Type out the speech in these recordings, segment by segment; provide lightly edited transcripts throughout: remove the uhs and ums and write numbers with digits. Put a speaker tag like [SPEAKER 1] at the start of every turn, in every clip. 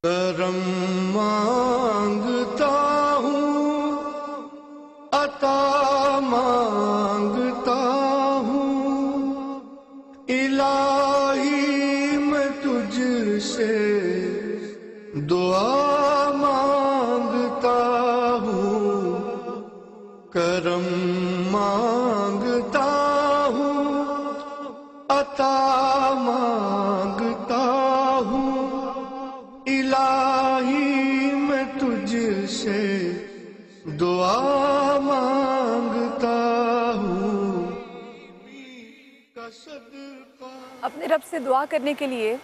[SPEAKER 1] کرم مانگتا ہوں، عطا مانگتا ہوں، الہی میں تجھ سے دعا مانگتا ہوں، کرم مانگتا ہوں، عطا مانگتا ہوں، الہی میں تجھ سے دعا مانگتا ہوں۔
[SPEAKER 2] اپنے رب سے دعا کرنے کے لیے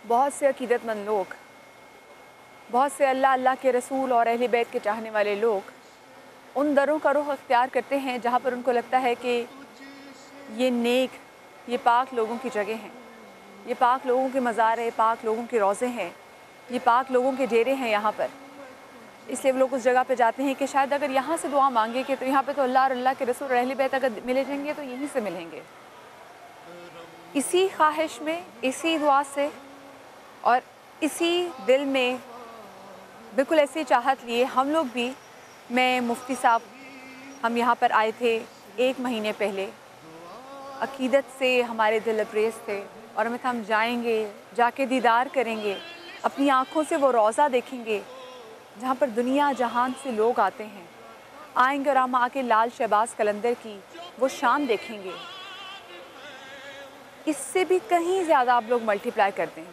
[SPEAKER 2] بہت سے عقیدت مند لوگ، بہت سے اللہ اللہ کے رسول اور اہل بیت کے چاہنے والے لوگ ان دروں کا رخ اختیار کرتے ہیں جہاں پر ان کو لگتا ہے کہ یہ نیک، یہ پاک لوگوں کی جگہ ہیں، یہ پاک لوگوں کے مزار ہیں، پاک لوگوں کے روضے ہیں، یہ پاک لوگوں کے ڈیرے ہیں یہاں پر۔ اس لیے وہ لوگ اس جگہ پہ جاتے ہیں کہ شاید اگر یہاں سے دعا مانگے کہ تو یہاں پہ تو اللہ اور اللہ کے رسول اور اہل بیت اگر ملے جائیں گے تو یہیں سے ملیں گے۔ اسی خواہش میں، اسی دعا سے اور اسی دل میں بالکل ایسی چاہت لیے ہم لوگ بھی، میں مفتی صاحب، ہم یہاں پر آئے تھے 1 مہینے پہلے۔ عقیدت سے ہمارے دل لبریز تھے اور ہم جائیں گے، جا کے دیدار کریں گے، اپنی آنکھوں سے وہ روضہ دیکھیں گے جہاں پر دنیا جہان سے لوگ آتے ہیں، آئیں گے اور ہم آ کے لال شہباز قلندر کی وہ شان دیکھیں گے۔ اس سے بھی کہیں زیادہ آپ لوگ ملٹی پلائی کرتے ہیں،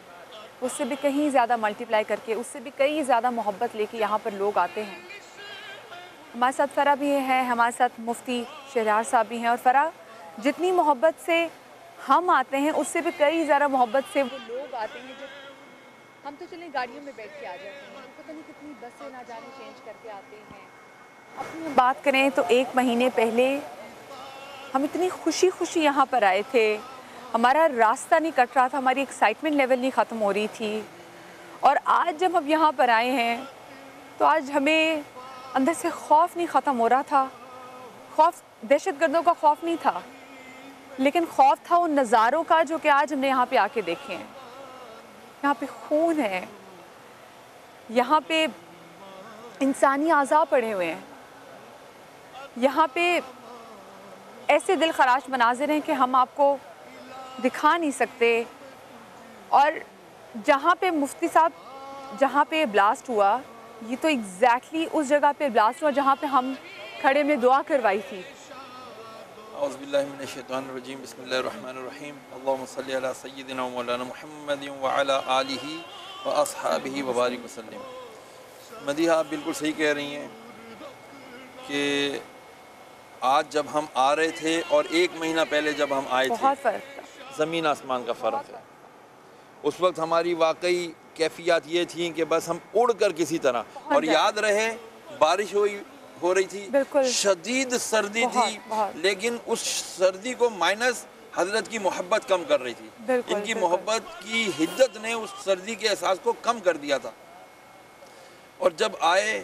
[SPEAKER 2] اس سے بھی کہیں زیادہ ملٹی پلائی کر کے، اس سے بھی کئی زیادہ محبت لے کے یہاں پر لوگ آتے ہیں۔ ہمارے ساتھ فرح بھی ہے، ہمارے ساتھ مفتی شہریار صاحب بھی ہیں، اور فرح جتنی محبت سے ہم آتے ہیں اس سے بھی کئی زیادہ محبت سے وہ لوگ آتے ہیں۔ جو ہم تو چلیں گاڑیوں میں بیٹھ کے آ جاتے ہیں، پتہ نہیں کتنی بسیں نہ جانے چینج کر کے آتے ہیں۔ اپنی بات کریں تو 1 مہینے پہلے ہم اتنی خوشی خوشی یہاں پر آئے تھے، ہمارا راستہ نہیں کٹ رہا تھا، ہماری ایکسائٹمنٹ لیول نہیں ختم ہو رہی تھی، اور آج جب ہم یہاں پر آئے ہیں تو آج ہمیں اندر سے خوف نہیں ختم ہو رہا تھا۔ خوف دہشت گردوں کا خوف نہیں تھا، لیکن خوف تھا ان نظاروں کا جو کہ آج ہم نے یہاں پہ آ کے دیکھے ہیں۔ یہاں پہ خون ہے، یہاں پہ انسانی اعضاء پڑے ہوئے ہیں، یہاں پہ ایسے دل خراش مناظر ہیں کہ ہم آپ کو دکھا نہیں سکتے۔ اور جہاں پہ مفتی صاحب، جہاں پہ بلاسٹ ہوا، یہ تو ایگزیکٹلی اس جگہ پہ بلاسٹ ہوا جہاں پہ ہم کھڑے میں دعا کروائی تھی۔
[SPEAKER 3] اعوذ باللہ من الشیطان الرجیم، بسم اللہ الرحمن الرحیم، اللہم صلی علی سیدنا و مولانا محمد وعلی آلہ و اصحابہ وبارک وسلم۔ مدیحہ آپ بالکل صحیح کہہ رہی ہیں کہ آج جب ہم آ رہے تھے اور 1 مہینہ پہلے جب ہم آئے تھے،
[SPEAKER 2] بہت فرق تھا،
[SPEAKER 3] زمین آسمان کا فرق ہے۔ اس وقت ہماری واقعی کیفیات یہ تھیں کہ بس ہم اڑ کر کسی طرح، اور یاد رہے بارش ہو رہی تھی،
[SPEAKER 2] بالکل
[SPEAKER 3] شدید سردی تھی،
[SPEAKER 2] بہت،
[SPEAKER 3] لیکن اس سردی کو مائنس حضرت کی محبت کم کر رہی تھی۔
[SPEAKER 2] بالکل،
[SPEAKER 3] ان کی
[SPEAKER 2] بالکل۔
[SPEAKER 3] محبت کی حدت نے اس سردی کے احساس کو کم کر دیا تھا، اور جب آئے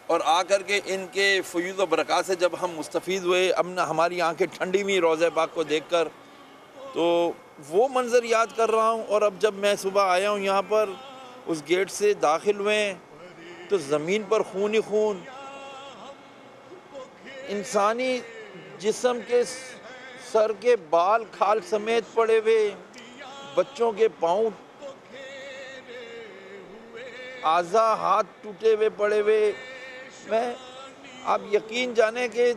[SPEAKER 3] اور آ کر کے ان کے فیوض و برکات سے جب ہم مستفید ہوئے، اب نہ ہماری آنکھیں ٹھنڈی ہوئی روضہ پاک کو دیکھ کر، تو وہ منظر یاد کر رہا ہوں۔ اور اب جب میں صبح آیا ہوں یہاں پر، اس گیٹ سے داخل ہوئے تو زمین پر خون ہی خون، انسانی جسم کے سر کے بال کھال سمیت پڑے ہوئے، بچوں کے پاؤں اعضاء ہاتھ ٹوٹے ہوئے پڑے ہوئے۔ میں آپ یقین جانیں کہ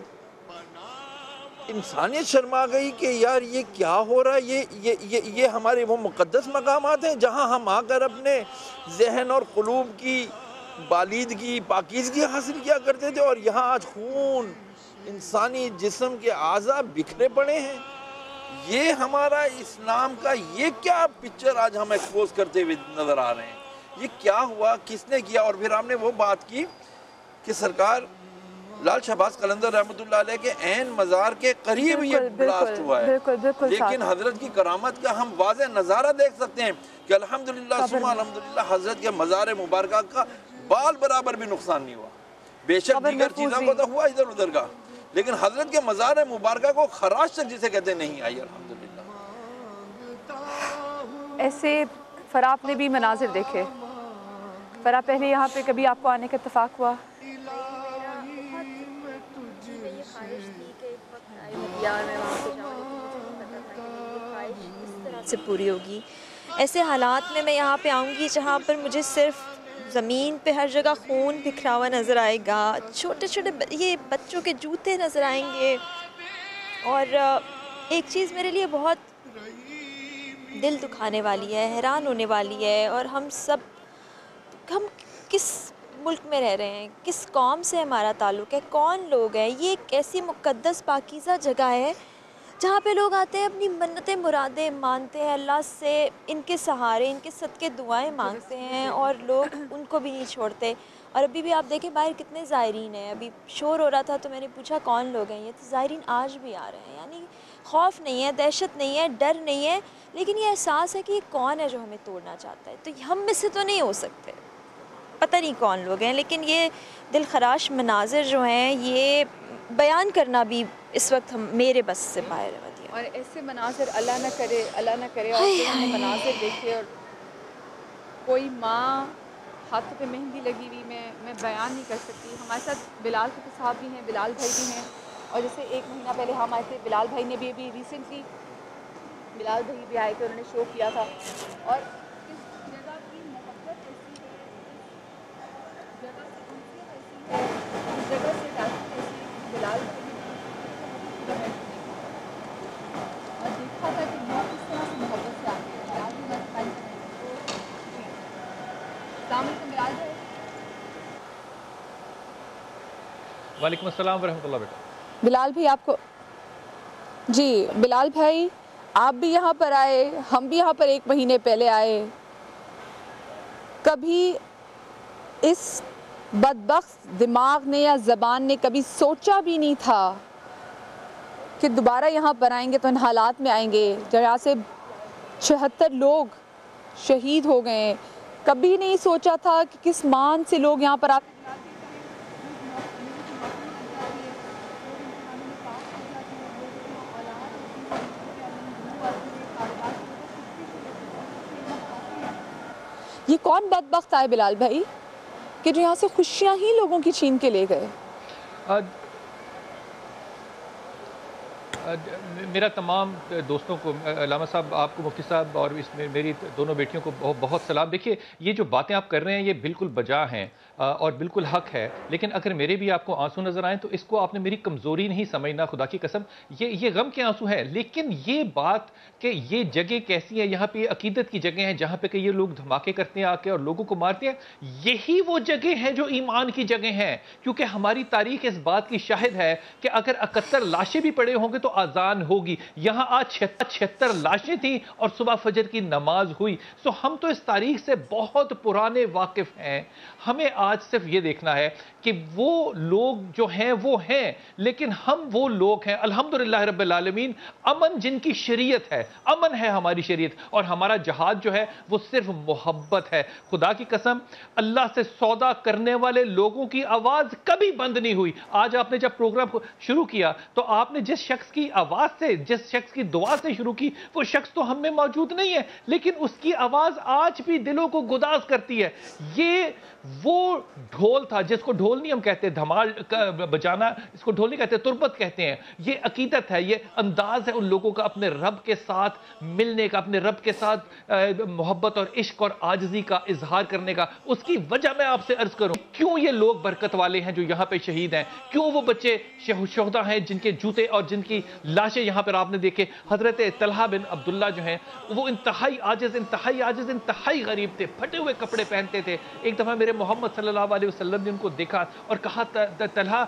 [SPEAKER 3] انسانیت شرما گئی کہ یار یہ کیا ہو رہا ہے، یہ ہمارے وہ مقدس مقامات ہیں جہاں ہم آ کر اپنے ذہن اور قلوب کی بالیدگی، پاکیزگی حاصل کیا کرتے تھے، اور یہاں آج خون، انسانی جسم کے اعضاء بکھرے پڑے ہیں۔ یہ ہمارا اسلام کا یہ کیا پکچر آج ہم ایکسپوز کرتے ہوئے نظر آ رہے ہیں؟ یہ کیا ہوا، کس نے کیا؟ اور پھر ہم نے وہ بات کی کہ سرکار لال شہباز قلندر رحمۃ اللہ علیہ کے عین مزار کے قریب یہ بلاسٹ ہوا ہے، لیکن حضرت کی کرامت کا ہم واضح نظارہ دیکھ سکتے ہیں کہ الحمدللہ ثم الحمدللہ حضرت کے مزار مبارکہ کا بال برابر بھی نقصان نہیں ہوا۔ بے شک دیگر چیزوں کو تو ہوا ادھر ادھر کا، لیکن حضرت کے مزار مبارکہ کو خراش تک جسے کہتے نہیں آئی الحمدللہ۔
[SPEAKER 2] ایسے فرح نے بھی مناظر دیکھے، فرا پہلے یہاں پہ کبھی آپ کو آنے کا اتفاق ہوا؟
[SPEAKER 4] سے پوری ہوگی. ایسے حالات میں یہاں پہ آؤں گی جہاں پر مجھے صرف زمین پہ ہر جگہ خون بکھرا ہوا نظر آئے گا, چھوٹے چھوٹے یہ بچوں کے جوتے نظر آئیں گے. اور ایک چیز میرے لیے بہت دل دکھانے والی ہے, حیران ہونے والی ہے, اور ہم کس ملک میں رہ رہے ہیں, کس قوم سے ہمارا تعلق ہے, کون لوگ ہیں. یہ ایک ایسی مقدس پاکیزہ جگہ ہے جہاں پہ لوگ آتے ہیں, اپنی منتیں مرادیں مانتے ہیں, اللہ سے ان کے سہارے, ان کے صدقے دعائیں مانگتے ہیں, اور لوگ ان کو بھی نہیں چھوڑتے. اور ابھی بھی آپ دیکھیں باہر کتنے زائرین ہیں. ابھی شور ہو رہا تھا تو میں نے پوچھا کون لوگ ہیں یہ, تو زائرین آج بھی آ رہے ہیں. یعنی خوف نہیں ہے, دہشت نہیں ہے, ڈر نہیں ہے, لیکن یہ احساس ہے کہ یہ کون ہے جو ہمیں توڑنا چاہتا ہے. تو ہم میں سے تو نہیں ہو سکتے, پتہ نہیں کون لوگ ہیں, لیکن یہ دل خراش مناظر جو ہیں یہ بیان کرنا بھی اس وقت میرے بس سے باہر ہے.
[SPEAKER 2] اور ایسے مناظر اللہ نہ کرے اور کوئی مناظر دیکھے, اور کوئی ماں ہاتھوں پہ مہندی لگی ہوئی میں بیان نہیں کر سکتی. ہمارے ساتھ بلال کے صاحب بھی ہیں, بلال بھائی بھی ہیں, اور جیسے 1 مہینہ پہلے ہم آئے تھے, بلال بھائی نے بھی ابھی ریسنٹلی بلال بھائی بھی آئے تھے, انہوں نے شو کیا تھا. اور اس جگہ کی محبت ایسی ہے, اس جگہ سے انسیت ایسی ہے, اس جگہ سے تعلق ایسی ہے کہ بلال بھائی نے اور دیکھا تھا کہ لوگ کس طرح سے محبت سے آتے ہیں. بلال بھی بات کھائی السلام علیکم بلال بھائی.
[SPEAKER 5] وعلیکم السلام ورحمۃ اللہ. بیٹا
[SPEAKER 2] بلال بھائی آپ کو, جی بلال بھائی آپ بھی یہاں پر آئے, ہم بھی یہاں پر 1 مہینے پہلے آئے. کبھی اس بدبخت دماغ نے یا زبان نے کبھی سوچا بھی نہیں تھا کہ دوبارہ یہاں پر آئیں گے تو ان حالات میں آئیں گے جہاں سے 76 لوگ شہید ہو گئے ہیں. کبھی نہیں سوچا تھا کہ کس مان سے لوگ یہاں پر آتے یہ کون بدبخت آئے بلال بھائی کہ جو یہاں سے خوشیاں ہی لوگوں کی چھین کے لے گئے.
[SPEAKER 5] میرا تمام دوستوں کو, علامہ صاحب آپ کو, مفتی صاحب, اور اس میں میری دونوں بیٹیوں کو بہت سلام. دیکھیے یہ جو باتیں آپ کر رہے ہیں یہ بالکل بجا ہیں اور بالکل حق ہے, لیکن اگر میرے بھی آپ کو آنسو نظر آئیں تو اس کو آپ نے میری کمزوری نہیں سمجھنا, خدا کی قسم یہ غم کے آنسو ہیں. لیکن یہ بات کہ یہ جگہ کیسی ہے, یہاں پہ یہ عقیدت کی جگہ ہیں جہاں پہ کہ یہ لوگ دھماکے کرتے ہیں آ کے اور لوگوں کو مارتے ہیں, یہی وہ جگہ ہیں جو ایمان کی جگہ ہیں. کیونکہ ہماری تاریخ اس بات کی شاہد ہے کہ اگر 71 لاشیں بھی پڑے ہوں گے تو آزان ہوگی. یہاں آج 76 لاشیں تھیں اور صبح فجر کی نماز ہوئی. سو ہم تو اس تاریخ سے بہت پرانے واقف ہیں. ہمیں آج صرف یہ دیکھنا ہے کہ وہ لوگ جو ہیں وہ ہیں, لیکن ہم وہ لوگ ہیں الحمدللہ رب العالمین, امن جن کی شریعت ہے, امن ہے ہماری شریعت, اور ہمارا جہاد جو ہے وہ صرف محبت ہے. خدا کی قسم اللہ سے سودا کرنے والے لوگوں کی آواز کبھی بند نہیں ہوئی. آج آپ نے جب پروگرام شروع کیا تو آپ نے جس شخص کی آواز سے, جس شخص کی دعا سے شروع کی, وہ شخص تو ہم میں موجود نہیں ہے, لیکن اس کی آواز آج بھی دلوں کو گداز کرتی ہے. یہ وہ ڈھول تھا جس کو ڈھول نہیں ہم کہتے دھمال بجانا, اس کو ڈھول نہیں کہتے, تربت کہتے ہیں. یہ عقیدت ہے, یہ انداز ہے ان لوگوں کا اپنے رب کے ساتھ ملنے کا, اپنے رب کے ساتھ محبت اور عشق اور عاجزی کا اظہار کرنے کا. اس کی وجہ میں آپ سے عرض کروں, کیوں یہ لوگ برکت والے ہیں جو یہاں پہ شہید ہیں, کیوں وہ بچے شہداء ہیں جن کے جوتے اور جن کی لاشیں یہاں پر آپ نے دیکھے. حضرت طلحہ بن عبداللہ جو ہیں وہ انتہائی عاجز انتہائی غریب تھے, پھٹے ہوئے کپڑے پہنتے تھے. ایک دفعہ میرے محمد صلی اللہ علیہ وسلم نے ان کو دیکھا اور کہا طلحہ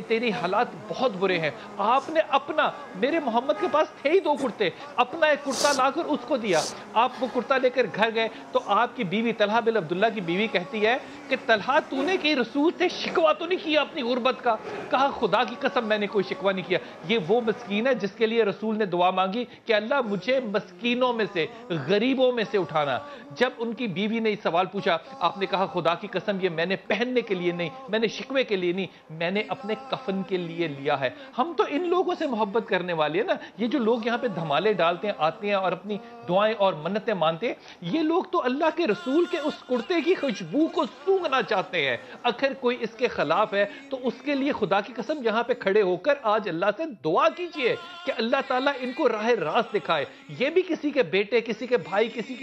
[SPEAKER 5] تیری حالات بہت برے ہیں. آپ نے اپنا, میرے محمد کے پاس تھے ہی 2 کرتے, اپنا ایک کرتا لا کر اس کو دیا. آپ وہ کرتا لے کر گھر گئے تو آپ کی بیوی طلحہ بن عبداللہ کی بیوی کہتی ہے کہ طلحہ تو نے کہ رسول سے شکوہ تو نہیں کیا اپنی غربت کا؟ کہا خدا کی قسم میں نے کوئی شکوہ نہیں کیا. یہ وہ مسکین ہے جس کے لیے رسول نے دعا مانگی کہ اللہ مجھے مسکینوں میں سے, غریبوں میں سے اٹھانا. جب ان کی بیوی نے اس سوال پوچھا, آپ نے کہا خدا کی قسم یہ یہ میں نے پہننے کے لیے نہیں، میں نے شکوے کے لیے نہیں، میں نے اپنے کفن کے لیے لیا ہے۔ ہم تو ان لوگوں سے محبت کرنے والے ہیں نا، یہ جو لوگ یہاں پہ دھمالے ڈالتے ہیں، آتے ہیں اور اپنی دعائیں اور منتیں مانتے ہیں، یہ لوگ تو اللہ کے رسول کے اس کرتے کی خوشبو کو سونگھنا چاہتے ہیں۔ اگر کوئی اس کے خلاف ہے تو اس کے لیے خدا کی قسم یہاں پہ کھڑے ہو کر آج اللہ سے دعا کیجئے کہ اللہ تعالیٰ ان کو راہ راست دکھائے۔ یہ بھی کسی کے بیٹے، کسی کے بھائی، کسی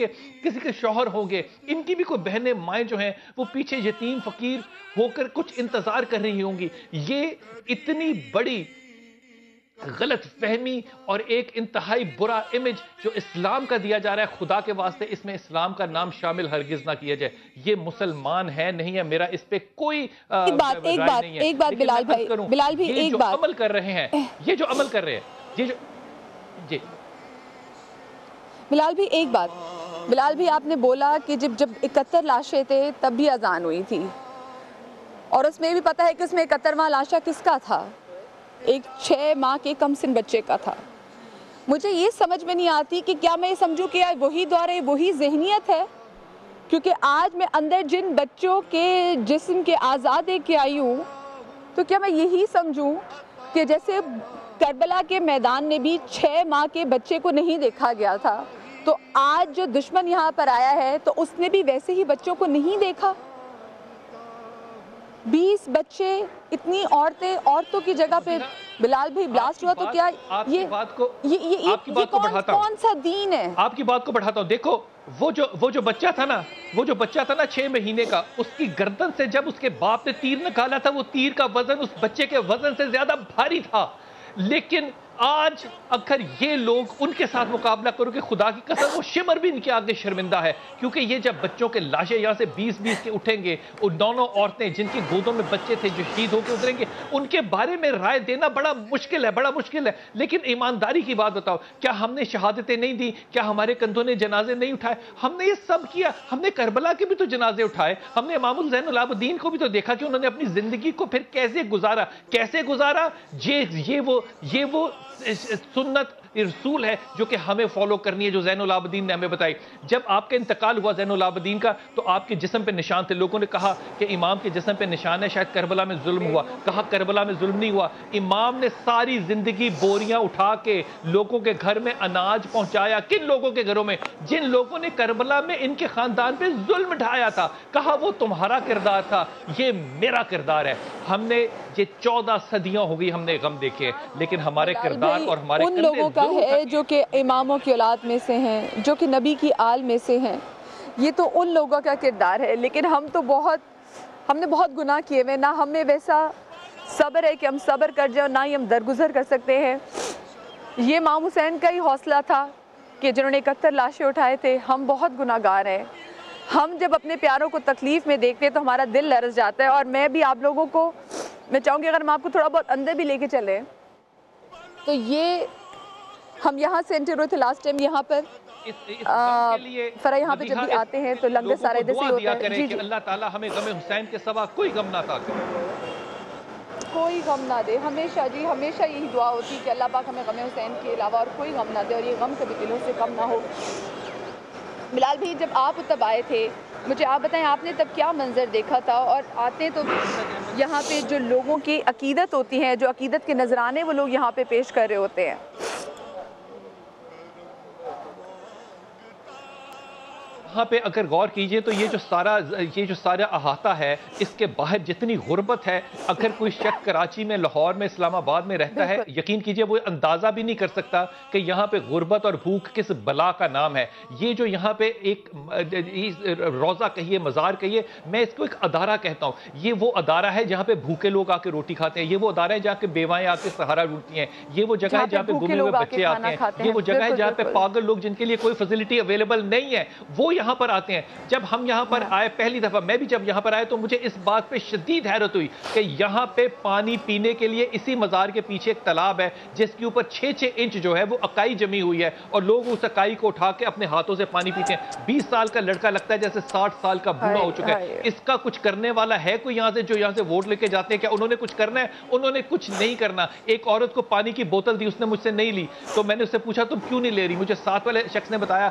[SPEAKER 5] کے شوہر ہوں گے، ان کی بھی کوئی بہنیں مائیں جو ہیں وہ پیچھے یتیم فقیر ہو کر کچھ انتظار کر رہی ہوں گی۔ یہ اتنی بڑی غلط فہمی اور ایک انتہائی برا امیج جو اسلام کا دیا جا رہا ہے، خدا کے واسطے اس میں اسلام کا نام شامل ہرگز نہ کیا جائے۔ یہ مسلمان ہے نہیں ہے، میرا اس پہ کوئی
[SPEAKER 2] ایک بات بلال بھائی
[SPEAKER 5] یہ جو عمل کر رہے ہیں، یہ جو عمل کر رہے ہیں، یہ جو جی
[SPEAKER 2] بلال بھی آپ نے بولا کہ جب 71 لاشیں تھے تب بھی اذان ہوئی تھی، اور اس میں بھی پتا ہے کہ اس میں 71واں لاشا کس کا تھا؟ ایک 6 ماہ کے کم سن بچے کا تھا۔ مجھے یہ سمجھ میں نہیں آتی کہ کیا میں یہ سمجھوں کہ وہی دور ہے، وہی ذہنیت ہے، کیونکہ آج میں اندر جن بچوں کے جسم کے اعضاء دیکھ کے آئی ہوں، تو کیا میں یہی سمجھوں کہ جیسے کربلا کے میدان میں بھی 6 ماہ کے بچے کو نہیں دیکھا گیا تھا، تو آج جو دشمن یہاں پر آیا ہے تو اس نے بھی ویسے ہی بچوں کو نہیں دیکھا؟ 20 بچے، اتنی عورتوں کی جگہ پہ بلال بھی بلاسٹ ہوا، تو کیا یہ کون سا دین ہے؟
[SPEAKER 5] آپ کی بات کو بڑھاتا ہوں۔ دیکھو وہ جو بچہ تھا نا 6 مہینے کا، اس کی گردن سے جب اس کے باپ نے تیر نکالا تھا، وہ تیر کا وزن اس بچے کے وزن سے زیادہ بھاری تھا۔ لیکن آج اگر یہ لوگ ان کے ساتھ مقابلہ کرو کہ خدا کی قسم وہ شمر بھی ان کے آگے شرمندہ ہے، کیونکہ یہ جب بچوں کے لاشیں یہاں سے 20 کے اٹھیں گے، اور دونوں عورتیں جن کی گودوں میں بچے تھے جو شہید ہو کے اتریں گے، ان کے بارے میں رائے دینا بڑا مشکل ہے۔ لیکن ایمانداری کی بات بتاؤ، کیا ہم نے شہادتیں نہیں دی؟ کیا ہمارے کندھوں نے جنازے نہیں اٹھائے؟ ہم نے یہ سب کیا، ہم نے کربلا کے بھی تو جنازے اٹھائے، ہم نے امام الزین العابدین کو بھی تو دیکھا کہ انہوں نے اپنی زندگی کو پھر کیسے گزارا۔ یہ وہ سنت رسول ہے جو کہ ہمیں فالو کرنی ہے، جو زین العابدین نے ہمیں بتائی۔ جب آپ کا انتقال ہوا زین العابدین کا، تو آپ کے جسم پہ نشان تھے، لوگوں نے کہا کہ امام کے جسم پہ نشان ہے، شاید کربلا میں ظلم ہوا۔ کہا کربلا میں ظلم نہیں ہوا، امام نے ساری زندگی بوریاں اٹھا کے لوگوں کے گھر میں اناج پہنچایا۔ کن لوگوں کے گھروں میں؟ جن لوگوں نے کربلا میں ان کے خاندان پہ ظلم ڈھایا تھا۔ کہا وہ تمہارا کردار تھا، یہ میرا کردار ہے۔ ہم نے یہ 14 صدیاں ہو گئی ہم نے غم دیکھے، لیکن ہمارے کردار اور ہمارے
[SPEAKER 2] ان لوگوں کا ہے جو کہ اماموں کی اولاد میں سے ہیں، جو کہ نبی کی آل میں سے ہیں، یہ تو ان لوگوں کا کردار ہے۔ لیکن ہم نے بہت گناہ کیے ہوئے، نہ ہم میں ویسا صبر ہے کہ ہم صبر کر جائیں، نہ ہی ہم درگزر کر سکتے ہیں۔ یہ امام حسین کا ہی حوصلہ تھا کہ جنہوں نے 71 لاشیں اٹھائے تھے۔ ہم بہت گناہ گار ہیں، ہم جب اپنے پیاروں کو تکلیف میں دیکھتے ہیں تو ہمارا دل لرز جاتا ہے۔ اور میں بھی آپ لوگوں کو میں چاہوں گی اگر ہم آپ کو تھوڑا بہت اندر بھی لے کے چلیں، تو یہ ہم یہاں سے انٹر ہوئے تھے لاسٹ ٹائم یہاں پر فرا یہاں پہ جب بھی آتے ہیں تو لنگر سارے ادھر سے ہوتا ہے۔
[SPEAKER 5] جی کہ اللہ تعالیٰ ہمیں غم حسین کے سوا کوئی غم نہ عطا کرے،
[SPEAKER 2] کوئی غم نہ دے۔ ہمیشہ یہی دعا ہوتی ہے کہ اللہ پاک ہمیں غم حسین کے علاوہ اور کوئی غم نہ دے، اور یہ غم کبھی دلوں سے کم نہ ہو۔ بلال بھی جب آپ تب آئے تھے، مجھے آپ بتائیں آپ نے تب کیا منظر دیکھا تھا؟ اور آتے تو یہاں پہ جو لوگوں کی عقیدت ہوتی ہے، جو عقیدت کے نذرانے وہ لوگ یہاں پہ پیش کر رہے ہوتے ہیں۔
[SPEAKER 5] یہاں پہ اگر غور کیجئے تو یہ جو سارا احاطہ ہے، اس کے باہر جتنی غربت ہے، اگر کوئی شخص کراچی میں، لاہور میں، اسلام آباد میں رہتا ہے، یقین کیجئے وہ اندازہ بھی نہیں کر سکتا کہ یہاں پہ غربت اور بھوک کس بلا کا نام ہے۔ یہ جو یہاں پہ ایک روزہ کہیے، مزار کہیے، میں اس کو ایک ادارہ کہتا ہوں۔ یہ وہ ادارہ ہے جہاں پہ بھوکے لوگ آ کے روٹی کھاتے ہیں، یہ وہ ادارہ ہے جہاں کے بیوائیں آ کے سہارا ڈھونڈتی ہیں، یہ وہ جگہ ہے جہاں پہ گمے ہوئے بچے آتے ہیں، یہ وہ جگہ ہے جہاں پہ پاگل لوگ جن کے لیے کوئی فیسلٹی اویلیبل نہیں ہے وہ یہاں پر آتے ہیں۔ جب ہم یہاں پر آئے پہلی دفعہ، میں بھی جب یہاں پر آئے تو مجھے اس بات پہ شدید حیرت ہوئی کہ یہاں پہ پانی پینے کے لیے اسی مزار کے پیچھے ایک تالاب ہے جس کے اوپر 6 انچ جو ہے وہ اکائی جمی ہوئی ہے، اور لوگ اس اکائی کو اٹھا کے اپنے ہاتھوں سے پانی پیتے ہیں۔ 20 سال کا لڑکا لگتا ہے جیسے 60 سال کا بوڑھا ہو چکا ہے۔ اس کا کچھ کرنے والا ہے کوئی یہاں سے جو یہاں سے ووٹ لے کے جاتے ہیں؟ کیا انہوں نے کچھ کرنا ہے؟ انہوں نے کچھ نہیں کرنا۔ ایک عورت کو پانی کی بوتل دی، اس نے مجھ سے نہیں لی، تو میں نے اس سے پوچھا تم کیوں نہیں لے رہی؟ مجھے ساتھ والے شخص نے بتایا،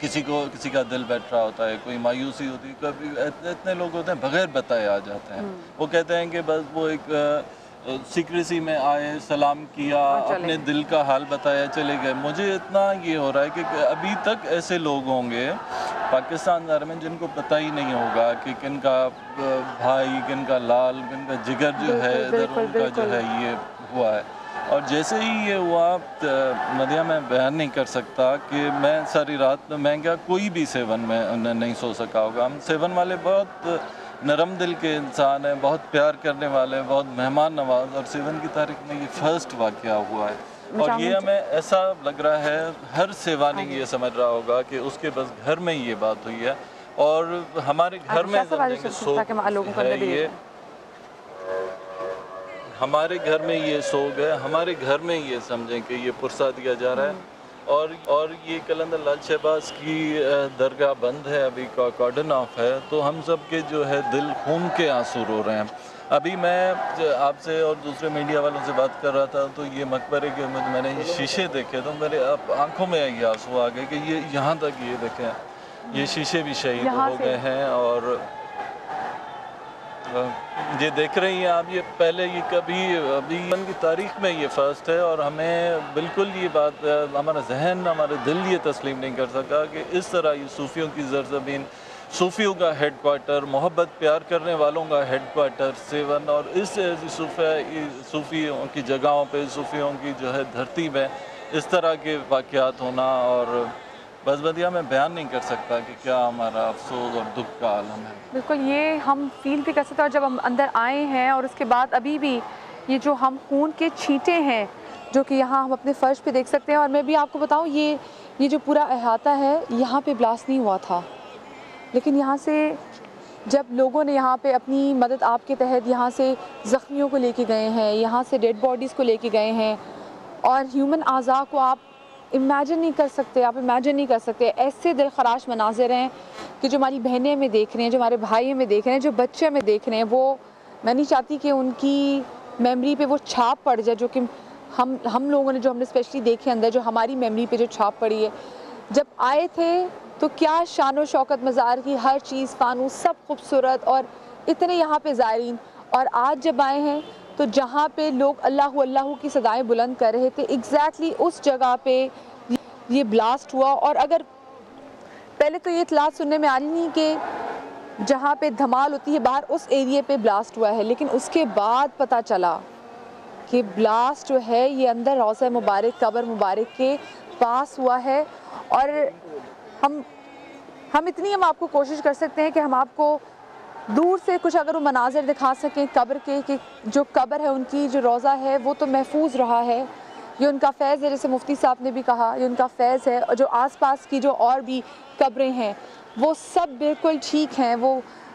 [SPEAKER 6] کسی کا دل بیٹھ رہا ہوتا ہے، کوئی مایوسی ہوتی ہے، کبھی اتنے لوگ ہوتے ہیں بغیر بتائے آ جاتے ہیں. وہ کہتے ہیں کہ بس وہ ایک سیکریسی میں آئے، سلام کیا، اپنے دل کا حال بتایا، چلے گئے. مجھے اتنا یہ ہو رہا ہے کہ ابھی تک ایسے لوگ ہوں گے پاکستان میں جن کو پتہ ہی نہیں ہوگا کہ کن کا بھائی، کن کا لال، کن کا جگر جو ہے ادھر ان کا جو ہے یہ ہوا ہے. اور جیسے ہی یہ ہوا مدیہ، میں بیان نہیں کر سکتا کہ میں ساری رات میں کیا کوئی بھی 7 میں نہیں سو سکا ہوگا. ہم 7 والے بہت نرم دل کے انسان ہیں، بہت پیار کرنے والے ہیں، بہت مہمان نواز، اور 7 کی تاریخ میں یہ فرسٹ واقعہ ہوا ہے. اور یہ ہمیں ایسا لگ رہا ہے ہر سیوانی یہ سمجھ رہا ہوگا کہ اس کے بس گھر میں یہ بات ہوئی ہے، اور ہمارے گھر میں یہ ہمارے گھر میں یہ سوگ ہے، ہمارے گھر میں یہ سمجھیں کہ یہ پرسہ دیا جا رہا ہے. اور یہ قلندر لال شہباز کی درگاہ بند ہے، ابھی کارڈن آف ہے، تو ہم سب کے جو ہے دل خون کے آنسو رو رہے ہیں. ابھی میں آپ سے اور دوسرے میڈیا والوں سے بات کر رہا تھا تو یہ مقبرے کے میں نے یہ شیشے دیکھے تو میرے آنکھوں میں یہ آنسو آ گئے کہ یہ یہاں تک یہ دیکھیں، یہ شیشے بھی شہید ہو گئے ہیں. اور یہ دیکھ رہی ہیں آپ، یہ پہلے یہ کبھی ابھی کی تاریخ میں یہ فرسٹ ہے، اور ہمیں بالکل یہ بات، ہمارا ذہن، ہمارا دل یہ تسلیم نہیں کر سکا کہ اس طرح یہ صوفیوں کی زرزمین، صوفیوں کا ہیڈ کوارٹر، محبت پیار کرنے والوں کا ہیڈ کوارٹر 7، اور اس صوفیوں کی جگہوں پہ، صوفیوں کی جو ہے دھرتی میں اس طرح کے واقعات ہونا، اور بس بدیہ میں بیان نہیں کر سکتا کہ کیا ہمارا افسوس اور دکھ کا عالم ہے.
[SPEAKER 2] بالکل یہ ہم فیل بھی کر سکتے ہیں، اور جب ہم اندر آئے ہیں اور اس کے بعد ابھی بھی یہ جو ہم خون کے چھینٹے ہیں جو کہ یہاں ہم اپنے فرش پہ دیکھ سکتے ہیں. اور میں بھی آپ کو بتاؤں یہ جو پورا احاطہ ہے یہاں پہ بلاسٹ نہیں ہوا تھا، لیکن یہاں سے جب لوگوں نے یہاں پہ اپنی مدد آپ کے تحت یہاں سے زخمیوں کو لے کے گئے ہیں، یہاں سے ڈیڈ باڈیز کو لے کے گئے ہیں، اور ہیومن اعضاء کو آپ امیجن نہیں کر سکتے، ایسے دل خراش مناظر ہیں کہ جو ہماری بہنیں میں دیکھ رہے ہیں، جو ہمارے بھائی میں دیکھ رہے ہیں، جو بچے میں دیکھ رہے ہیں، وہ میں نہیں چاہتی کہ ان کی میموری پہ وہ چھاپ پڑ جائے جو کہ ہم لوگوں نے، جو ہم نے اسپیشلی دیکھے اندر، جو ہماری میموری پہ جو چھاپ پڑی ہے. جب آئے تھے تو کیا شان و شوکت مزار کی ہر چیز، فانوس سب خوبصورت، اور اتنے یہاں پہ زائرین. اور آج جب آئے ہیں تو جہاں پہ لوگ اللہ اللہ کی صدائیں بلند کر رہے تھے، ایگزیکٹلی اس جگہ پہ یہ بلاسٹ ہوا. اور اگر پہلے تو یہ اطلاع سننے میں آ رہی نہیں کہ جہاں پہ دھمال ہوتی ہے باہر اس ایریے پہ بلاسٹ ہوا ہے، لیکن اس کے بعد پتہ چلا کہ بلاسٹ جو ہے یہ اندر روضہ مبارک، قبر مبارک کے پاس ہوا ہے. اور ہم اتنی آپ کو کوشش کر سکتے ہیں کہ ہم آپ کو دور سے کچھ اگر وہ مناظر دکھا سکیں قبر کے، کہ جو قبر ہے ان کی، جو روضہ ہے وہ تو محفوظ رہا ہے، یہ ان کا فیض ہے، جیسے مفتی صاحب نے بھی کہا یہ ان کا فیض ہے. اور جو آس پاس کی جو اور بھی قبریں ہیں وہ سب بالکل ٹھیک ہیں، وہ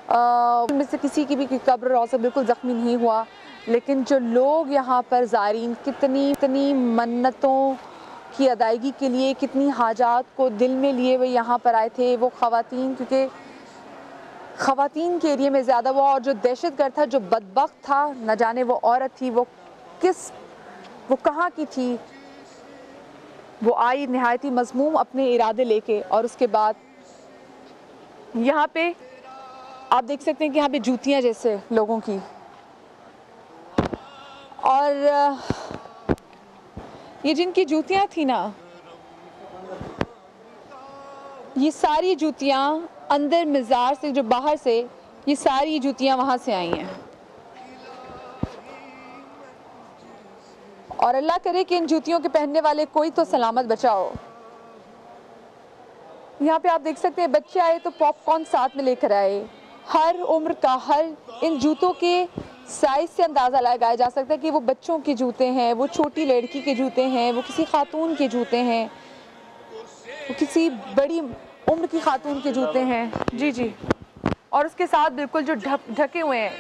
[SPEAKER 2] ان میں سے کسی کی بھی قبر روضہ بالکل زخمی نہیں ہوا. لیکن جو لوگ یہاں پر زائرین کتنی منتوں کی ادائیگی کے لیے، کتنی حاجات کو دل میں لیے ہوئے یہاں پر آئے تھے، وہ خواتین، کیونکہ خواتین کے ایریے میں زیادہ ہوا. اور جو دہشت گرد تھا، جو بدبخت تھا، نہ جانے وہ عورت تھی، وہ کہاں کی تھی، وہ آئی نہایتی مذموم اپنے ارادے لے کے. اور اس کے بعد یہاں پہ آپ دیکھ سکتے ہیں کہ یہاں پہ جوتیاں جیسے لوگوں کی، اور یہ جن کی جوتیاں تھیں نا، یہ ساری جوتیاں اندر مزار سے، جو باہر سے، یہ ساری جوتیاں وہاں سے آئی ہیں. اور اللہ کرے کہ ان جوتیوں کے پہننے والے کوئی تو سلامت بچا ہو. یہاں پہ آپ دیکھ سکتے ہیں بچے آئے تو پاپ کارن ساتھ میں لے کر آئے. ہر عمر کا، ان جوتوں کے سائز سے اندازہ لگایا جا سکتا ہے کہ وہ بچوں کے جوتے ہیں، وہ چھوٹی لڑکی کے جوتے ہیں، وہ کسی خاتون کے جوتے ہیں، وہ کسی بڑی عمر کی خاتون کے جوتے ہیں. جی. اور اس کے ساتھ بالکل جو ڈھکے ہوئے ہیں،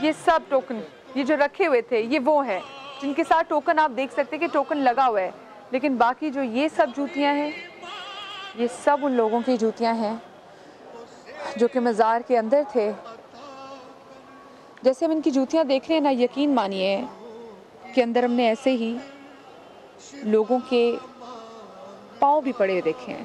[SPEAKER 2] یہ سب ٹوکن، یہ جو رکھے ہوئے تھے یہ وہ ہیں جن کے ساتھ ٹوکن آپ دیکھ سکتے ہیں کہ ٹوکن لگا ہوا ہے. لیکن باقی جو یہ سب جوتیاں ہیں، یہ سب ان لوگوں کی جوتیاں ہیں جو کہ مزار کے اندر تھے. جیسے ہم ان کی جوتیاں دیکھ رہے ہیں نا، یقین مانیے کہ اندر ہم نے ایسے ہی لوگوں کے پاؤں بھی پڑے دیکھے ہیں.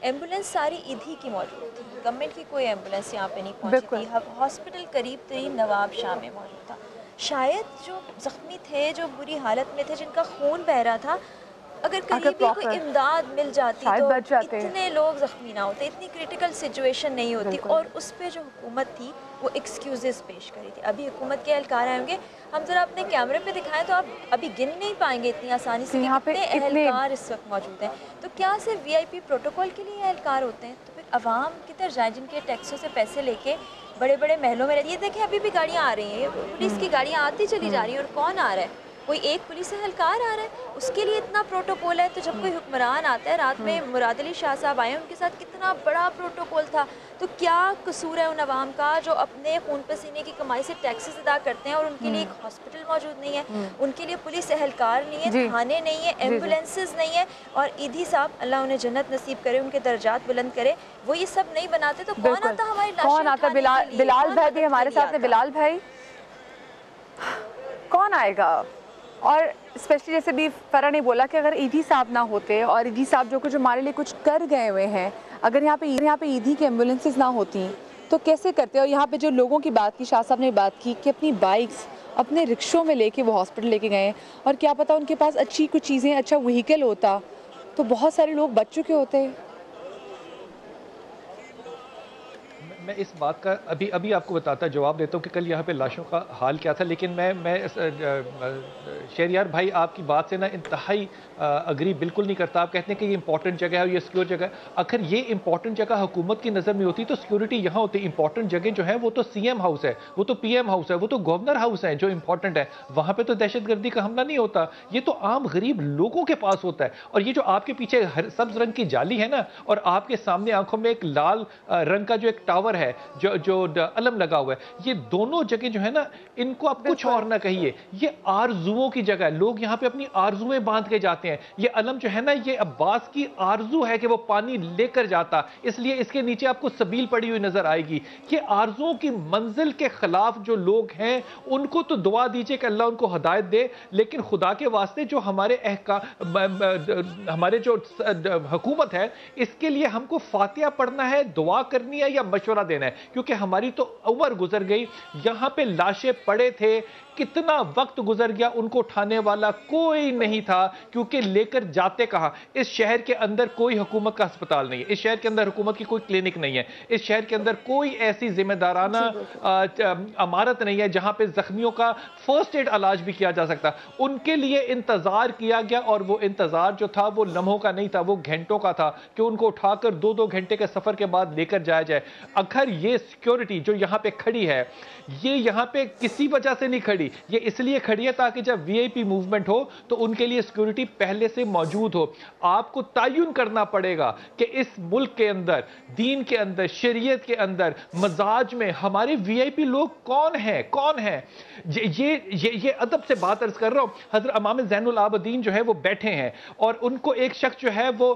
[SPEAKER 4] ایمبولینس ساری ادھی کی موجود تھی، گورنمنٹ کی کوئی ایمبولینس یہاں پہ نہیں پہنچی تھی، ہاسپٹل قریب ترین نواب شاہ میں موجود تھا. شاید جو زخمی تھے، جو بری حالت میں تھے، جن کا خون بہہ رہا تھا، اگر قریبی کوئی امداد مل جاتی تو اتنے لوگ زخمی نہ ہوتے، اتنی کریٹیکل سچویشن نہیں ہوتی. اور اس پہ جو حکومت تھی وہ ایکسکیوزز پیش کری تھی. ابھی حکومت کے اہلکار آئیں گے، ہم ذرا اپنے کیمرے پہ دکھائیں تو آپ ابھی گن نہیں پائیں گے اتنی آسانی سے کہ کتنے اہلکار اس وقت موجود ہیں. تو کیا صرف وی آئی پی پروٹوکول کے لیے اہلکار ہوتے ہیں؟ تو پھر عوام کدھر جائیں جن کے ٹیکسوں سے پیسے لے کے بڑے بڑے محلوں میں رہتی ہے؟ دیکھیں ابھی بھی گاڑیاں آ رہی ہیں، پولیس کی گاڑیاں آتی چلی جا رہی ہیں، اور کون آ رہا ہے؟ کوئی ایک پولیس اہلکار آ رہا ہے، اس کے لیے اتنا پروٹوکول ہے. تو جب کوئی حکمران آتا ہے، رات میں مراد علی شاہ صاحب آئے ہیں، ان کے ساتھ کتنا بڑا پروٹوکول تھا. تو کیا قصور ہے ان عوام کا جو اپنے خون پسینے کی کمائی سے ٹیکسز ادا کرتے ہیں، اور ان کے لیے ایک ہاسپٹل موجود نہیں ہے، ان کے لیے پولیس اہلکار نہیں ہے، تھانے نہیں ہے، ایمبولینسز نہیں ہے. اور ایدھی صاحب اللہ انہیں جنت نصیب کرے، ان کے درجات بلند کرے، وہ یہ سب نہیں بناتے تو کون آتا ہماری لاشیں
[SPEAKER 2] کون آتا؟ بلال بھائی بھی ہمارے ساتھ ہیں. بلال بھائی کون آئے گا؟ اور اسپیشلی جیسے بھی فرح نے بولا کہ اگر ایدھی صاحب نہ ہوتے، اور ایدھی صاحب جو کچھ ہمارے لیے کچھ کر گئے ہوئے ہیں، اگر یہاں پہ ایدھی کے ایمبولینسز نہ ہوتی تو کیسے کرتے؟ اور یہاں پہ جو لوگوں کی بات کی، شاہ صاحب نے بات کی کہ اپنی بائکس اپنے رکشوں میں لے کے وہ ہاسپٹل لے کے گئے ہیں، اور کیا پتہ ان کے پاس اچھی کچھ چیزیں، اچھا وہیکل ہوتا تو بہت سارے لوگ بچ چکے ہوتے.
[SPEAKER 5] میں اس بات کا ابھی آپ کو بتاتا جواب دیتا ہوں کہ کل یہاں پہ لاشوں کا حال کیا تھا. لیکن میں شہریار بھائی آپ کی بات سے نا انتہائی اگری بالکل نہیں کرتا. آپ کہتے ہیں کہ یہ امپورٹنٹ جگہ ہے اور یہ سیکیور جگہ ہے. اگر یہ امپورٹنٹ جگہ حکومت کی نظر میں ہوتی تو سیکیورٹی یہاں ہوتی. امپورٹنٹ جگہ جو ہے وہ تو سی ایم ہاؤس ہے، وہ تو پی ایم ہاؤس ہے، وہ تو گورنر ہاؤس ہے جو امپورٹنٹ ہے. وہاں پہ تو دہشت گردی کا حملہ نہیں ہوتا، یہ تو عام غریب لوگوں کے پاس ہوتا ہے. اور یہ جو آپ کے پیچھے سبز رنگ کی جالی ہے نا، اور آپ کے سامنے آنکھوں میں ایک لال رنگ کا جو ایک ٹاور ہے جو علم لگا ہوا ہے، یہ دونوں جگہ جو ہے نا، ان کو آپ کچھ اور نہ کہیے، یہ آرزوؤں کی جگہ ہے. لوگ یہاں پہ اپنی آرزویں باندھ کے جاتے ہیں. یہ علم جو ہے نا، یہ عباس کی آرزو ہے کہ وہ پانی لے کر جاتا، اس لیے اس کے نیچے آپ کو سبیل پڑی ہوئی نظر آئے گی. یہ آرزوؤں کی منزل کے خلاف جو لوگ ہیں، ان کو تو دعا دیجئے کہ اللہ ان کو ہدایت دے. لیکن خدا کے واسطے جو ہمارے جو حکومت ہے، اس کے لیے ہم کو فاتحہ پڑھنا ہے، دعا کرنی ہے یا مشورہ دینا ہے؟ کیونکہ ہماری تو عمر گزر گئی. یہاں پہ لاشیں پڑے تھے، کتنا وقت گزر گیا، ان کو اٹھانے والا کوئی نہیں تھا. کیونکہ لے کر جاتے کہاں؟ اس شہر کے اندر کوئی حکومت کا ہسپتال نہیں ہے، اس شہر کے اندر حکومت کی کوئی کلینک نہیں ہے، اس شہر کے اندر کوئی ایسی ذمہ دارانہ عمارت نہیں ہے جہاں پہ زخمیوں کا فرسٹ ایڈ علاج بھی کیا جا سکتا. ان کے لیے انتظار کیا گیا، اور وہ انتظار جو تھا وہ لمحوں کا نہیں تھا، وہ گھنٹوں کا تھا کہ ان کو اٹھا کر 2 گھنٹے کے سفر کے بعد لے کر جایا جائے. اگر یہ سیکیورٹی جو یہاں پہ کھڑی ہے، یہ یہاں پہ کسی وجہ سے نہیں کھڑی، یہ اس لیے کھڑی ہے تاکہ جب وی آئی پی موومنٹ ہو تو ان کے لیے سیکیورٹی پہلے سے موجود ہو. آپ کو تعین کرنا پڑے گا کہ اس ملک کے اندر، دین کے اندر، شریعت کے اندر، مزاج میں ہمارے وی آئی پی لوگ کون ہیں. یہ ادب سے بات عرض کر رہا ہوں. حضرت امام زین العابدین جو ہے وہ بیٹھے ہیں، اور ان کو ایک شخص جو ہے وہ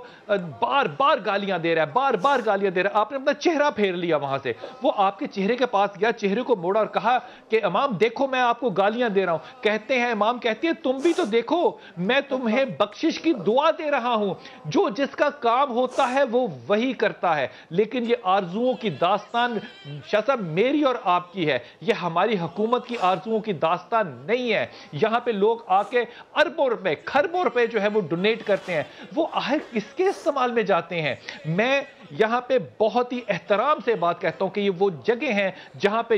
[SPEAKER 5] بار بار گالیاں دے رہا ہے، بار بار گالیاں دے رہا ہے. آپ نے اپنا چہرہ پھیر لیا وہاں سے. وہ آپ کے چہرے کے پاس گیا، چہرے کو موڑا اور کہا کہ امام دیکھو میں آپ کو گالیاں دے رہا ہوں. کہتے ہیں امام کہتے ہیں تم بھی تو دیکھو، میں تمہیں بخشش کی دعا دے رہا ہوں. جو جس کا کام ہوتا ہے وہ وہی کرتا ہے. لیکن یہ آرزوؤں کی داستان شاہ صاحب میری اور آپ کی ہے، یہ ہماری حکومت کی آرزوؤں کی داستان نہیں ہے. یہاں پہ لوگ آ کے اربوں روپے، خربوں روپے جو ہے وہ ڈونیٹ کرتے ہیں. وہ آخر کس کے استعمال میں جاتے ہیں؟ میں یہاں پہ بہت ہی احترام سے بات کہتا ہوں کہ یہ وہ جگہ ہیں جہاں پہ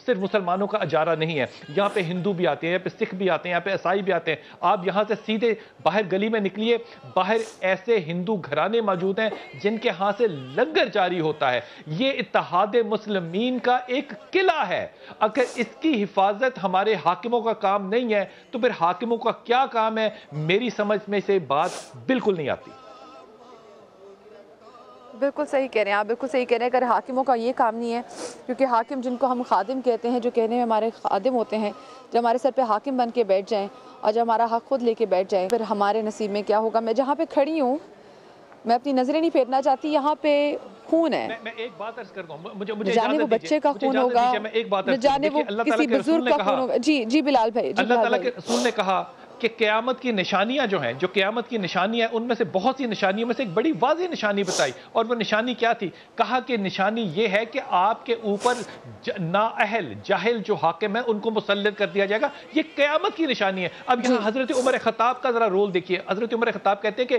[SPEAKER 5] صرف مسلمانوں کا اجارہ نہیں ہے. یہاں پہ ہندو بھی آتے ہیں، یہاں پہ سکھ بھی آتے ہیں، یہاں پہ عیسائی بھی آتے ہیں. آپ یہاں سے سیدھے باہر گلی میں نکلیے، باہر ایسے ہندو گھرانے موجود ہیں جن کے ہاں سے لنگر جاری ہوتا ہے. یہ اتحاد مسلمین کا ایک قلعہ ہے. اگر اس کی حفاظت ہمارے حاکموں کا کام نہیں ہے تو پھر حاکموں کا کیا کام ہے؟ میری سمجھ میں سے بات بالکل نہیں آتی.
[SPEAKER 2] بالکل صحیح کہہ رہے ہیں آپ، بالکل صحیح کہہ رہے ہیں. اگر حاکموں کا یہ کام نہیں ہے، کیونکہ حاکم جن کو ہم خادم کہتے ہیں، جو کہنے میں ہمارے خادم ہوتے ہیں، جو ہمارے سر پہ حاکم بن کے بیٹھ جائیں اور جب ہمارا حق خود لے کے بیٹھ جائیں، پھر ہمارے نصیب میں کیا ہوگا؟ میں جہاں پہ کھڑی ہوں، میں اپنی نظریں نہیں پھیرنا چاہتی، یہاں پہ خون ہے.
[SPEAKER 5] میں ایک بات عرض کرتا ہوں،
[SPEAKER 2] نہ جانے وہ بچے کا خون ہوگا، نہ جانے وہ کسی بزرگ کا خون ہوگا. جی بلال بھائی،
[SPEAKER 5] اللہ تعالیٰ کے رسول نے کہا کہ قیامت کی نشانیاں جو ہیں، جو قیامت کی نشانیاں ہیں، ان میں سے بہت سی نشانیوں میں سے ایک بڑی واضح نشانی بتائی، اور وہ نشانی کیا تھی؟ کہا کہ نشانی یہ ہے کہ آپ کے اوپر نااہل جاہل جو حاکم ہیں ان کو مسلط کر دیا جائے گا. یہ قیامت کی نشانی ہے. اب یہاں حضرت عمر خطاب کا ذرا رول دیکھیے. حضرت عمر خطاب کہتے ہیں کہ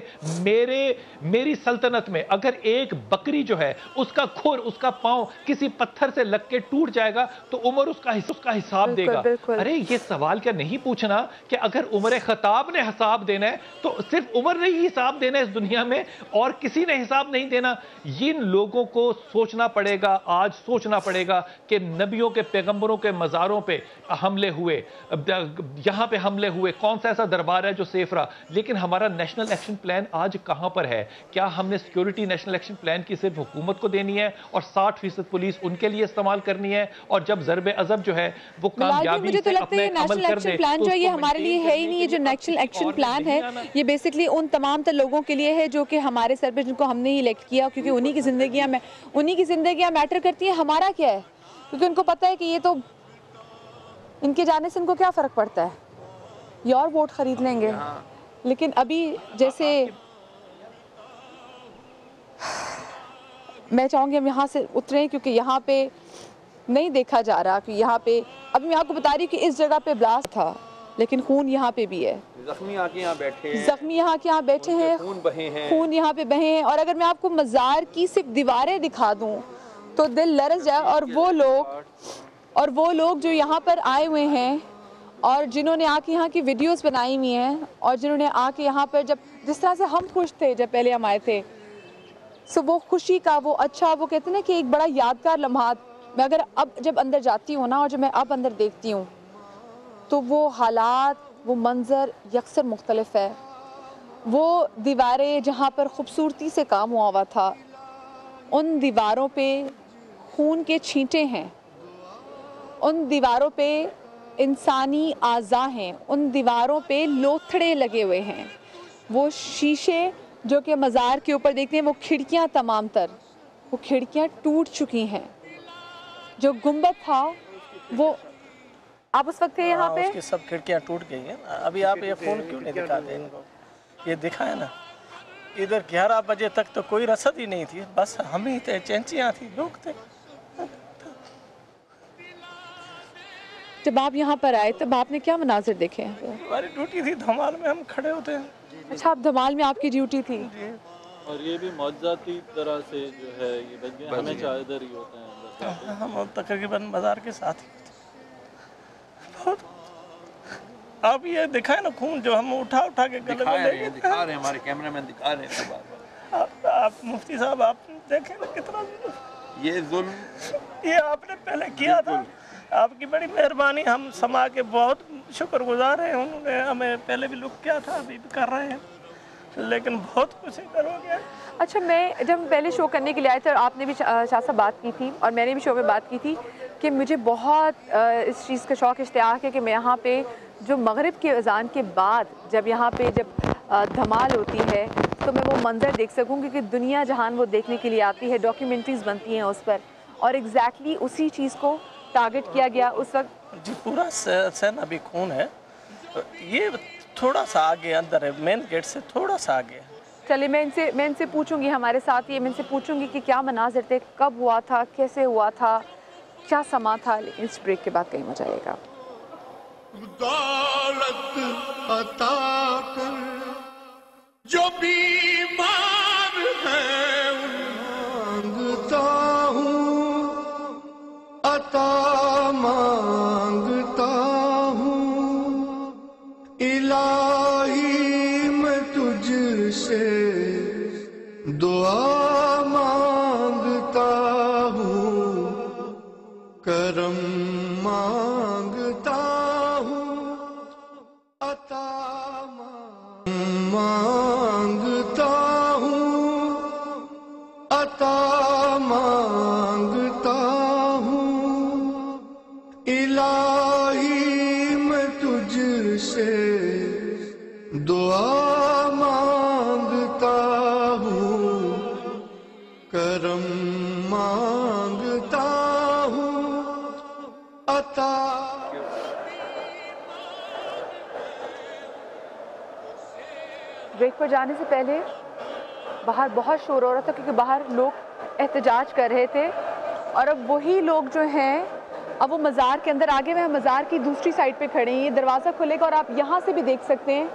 [SPEAKER 5] میری سلطنت میں اگر ایک بکری جو ہے اس کا کھر، اس کا پاؤں کسی پتھر سے لگ کے ٹوٹ جائے گا تو عمر اس کا حساب دے گا. ارے یہ سوال کیا نہیں پوچھنا کہ اگر عمر خطاب نے حساب دینا ہے تو صرف عمر نے ہی حساب دینا ہے اس دنیا میں، اور کسی نے حساب نہیں دینا. ان لوگوں کو سوچنا پڑے گا، آج سوچنا پڑے گا کہ نبیوں کے پیغمبروں کے مزاروں پہ حملے ہوئے، یہاں پہ حملے ہوئے، کون سا ایسا دربار ہے جو سیف رہا. لیکن ہمارا نیشنل ایکشن پلان آج کہاں پر ہے؟ کیا ہم نے سیکیورٹی نیشنل ایکشن پلان کی صرف حکومت کو دینی ہے اور 60% پولیس ان کے لیے استعمال کرنی ہے، اور جب ضرب عضب جو ہے وہ کامیابی
[SPEAKER 2] مجھے تو
[SPEAKER 5] سے
[SPEAKER 2] لگتا ہے
[SPEAKER 5] اپنے عمل
[SPEAKER 2] نیشنل
[SPEAKER 5] کر دے
[SPEAKER 2] ایکشن پلان جو یہ ہمارے لیے ہے ہی نہیں. یہ جو نیشنل ایکشن پلان ہے یہ بیسکلی ان تمام تر لوگوں کے لیے ہے جو کہ ہمارے سر پہ، جن کو ہم نے ہی الیکٹ کیا، کیونکہ انہی کی زندگیاں میٹر کرتی ہیں. ہمارا کیا ہے؟ کیونکہ ان کو پتہ ہے کہ یہ تو ان کے جانے سے ان کو کیا فرق پڑتا ہے، یہ اور ووٹ خرید لیں گے. لیکن ابھی جیسے میں چاہوں گی ہم یہاں سے اتریں، کیونکہ یہاں پہ نہیں دیکھا جا رہا کہ یہاں پہ، ابھی میں آپ کو بتا رہی ہوں کہ اس جگہ پہ بلاسٹ تھا لیکن خون یہاں پہ بھی ہے.
[SPEAKER 3] زخمی آ کے یہاں بیٹھے ہیں،
[SPEAKER 2] زخمی یہاں کے یہاں بیٹھے ہیں،
[SPEAKER 3] خون بہے ہیں،
[SPEAKER 2] خون یہاں پہ بہے ہیں. اور اگر میں آپ کو مزار کی صرف دیواریں دکھا دوں تو دل لرز جائے. اور وہ لوگ جو یہاں پر آئے ہوئے ہیں اور جنہوں نے آ کے یہاں کی ویڈیوز بنائی ہوئی ہیں، اور جنہوں نے آ کے یہاں پر جس طرح سے ہم خوش تھے جب پہلے ہم آئے تھے، وہ خوشی کا وہ اچھا، وہ کہتے ہیں نا کہ ایک بڑا یادگار لمحات. میں اگر اب جب اندر جاتی ہوں نا، اور جب میں اب اندر دیکھتی ہوں تو وہ حالات، وہ منظر یکسر مختلف ہے. وہ دیواریں جہاں پر خوبصورتی سے کام ہوا تھا، ان دیواروں پہ خون کے چھینٹے ہیں، ان دیواروں پہ انسانی اعضاء ہیں، ان دیواروں پہ لوتھڑے لگے ہوئے ہیں. وہ شیشے جو کہ مزار کے اوپر دیکھتے ہیں، وہ کھڑکیاں تمام تر، وہ کھڑکیاں ٹوٹ چکی ہیں. جو گنبد تھا وہ، آپ اس وقت تھے یہاں پہ؟
[SPEAKER 7] اس کی سب کھڑکیاں ٹوٹ گئی ہیں. ابھی آپ یہ فون کیوں نہیں دکھاتے ان کو؟ یہ دکھا ہے نا، ادھر 11 بجے تک تو کوئی رسد ہی نہیں تھی، بس ہم ہی تھے، چینچیاں تھی، لوگ تھے.
[SPEAKER 2] جب آپ یہاں پر آئے تب آپ نے کیا مناظر دیکھے؟
[SPEAKER 7] ہماری ڈیوٹی تھی دھمال میں، ہم کھڑے ہوتے ہیں.
[SPEAKER 2] اچھا، آپ دھمال میں آپ کی ڈیوٹی تھی؟
[SPEAKER 6] اور یہ بھی معجزاتی طرح سے جو ہے یہ بچ گئے، ہمیشہ ادھر ہی ہوتے ہیں.
[SPEAKER 7] ہم تقریباً مزار کے ساتھ ہی ہوتے. آپ یہ دکھائیں نا خون جو ہم اٹھا کے گلے میں لے گئے.
[SPEAKER 3] دکھا رہے ہیں، ہمارے کیمرہ مین دکھا رہے ہیں.
[SPEAKER 7] آپ مفتی صاحب آپ دیکھیں نا کتنا
[SPEAKER 3] یہ ظلم،
[SPEAKER 7] یہ آپ نے پہلے کیا تھا. آپ کی بڑی مہربانی، ہم سما کے بہت شکر گزار ہیں. انہوں نے ہمیں پہلے بھی لک کیا تھا، ابھی بھی کر رہے ہیں، لیکن بہت کچھ کرو گے.
[SPEAKER 2] اچھا، میں جب پہلے شو کرنے کے لیے آئے تھے، اور آپ نے بھی شاہ صاحب بات کی تھی اور میں نے بھی شو میں بات کی تھی کہ مجھے بہت اس چیز کا شوق اشتیاق ہے کہ میں یہاں پہ جو مغرب کی اذان کے بعد جب یہاں پہ جب دھمال ہوتی ہے تو میں وہ منظر دیکھ سکوں، کیونکہ دنیا جہان وہ دیکھنے کے لیے آتی ہے، ڈاکیومنٹریز بنتی ہیں اس پر، اور ایگزیکٹلی اسی چیز کو ٹارگٹ کیا گیا اس وقت.
[SPEAKER 7] جی پورا سین ابھی خون ہے. یہ تھوڑا سا آگے اندر ہے، مین گیٹ سے تھوڑا سا آگے.
[SPEAKER 2] چلے میں ان سے پوچھوں گی، ہمارے ساتھ یہ، میں ان سے پوچھوں گی کہ کیا مناظر تھے، کب ہوا تھا، کیسے ہوا تھا، کیا سما تھا. لیکن اس بریک کے بعد کہیں ہو جائے گا.
[SPEAKER 1] دولت عطا کر جو بیمار ہے مانگتا ہوں، عطا مانگتا ہوں. الہی میں تجھ سے دعا مانگتا ہوں، کرم مانگتا ہوں، عطا مانگتا ہوں، عطا مانگتا ہوں. الہی میں تجھ سے دعا مانگتا ہوں، کرم مانگتا ہوں، عطا.
[SPEAKER 2] بریک پر جانے سے پہلے باہر بہت شور ہو رہا تھا کیونکہ باہر لوگ احتجاج کر رہے تھے، اور اب وہی لوگ جو ہیں اب وہ مزار کے اندر آگے میں مزار کی دوسری سائڈ پہ کھڑے ہیں. یہ دروازہ کھلے گا اور آپ یہاں سے بھی دیکھ سکتے ہیں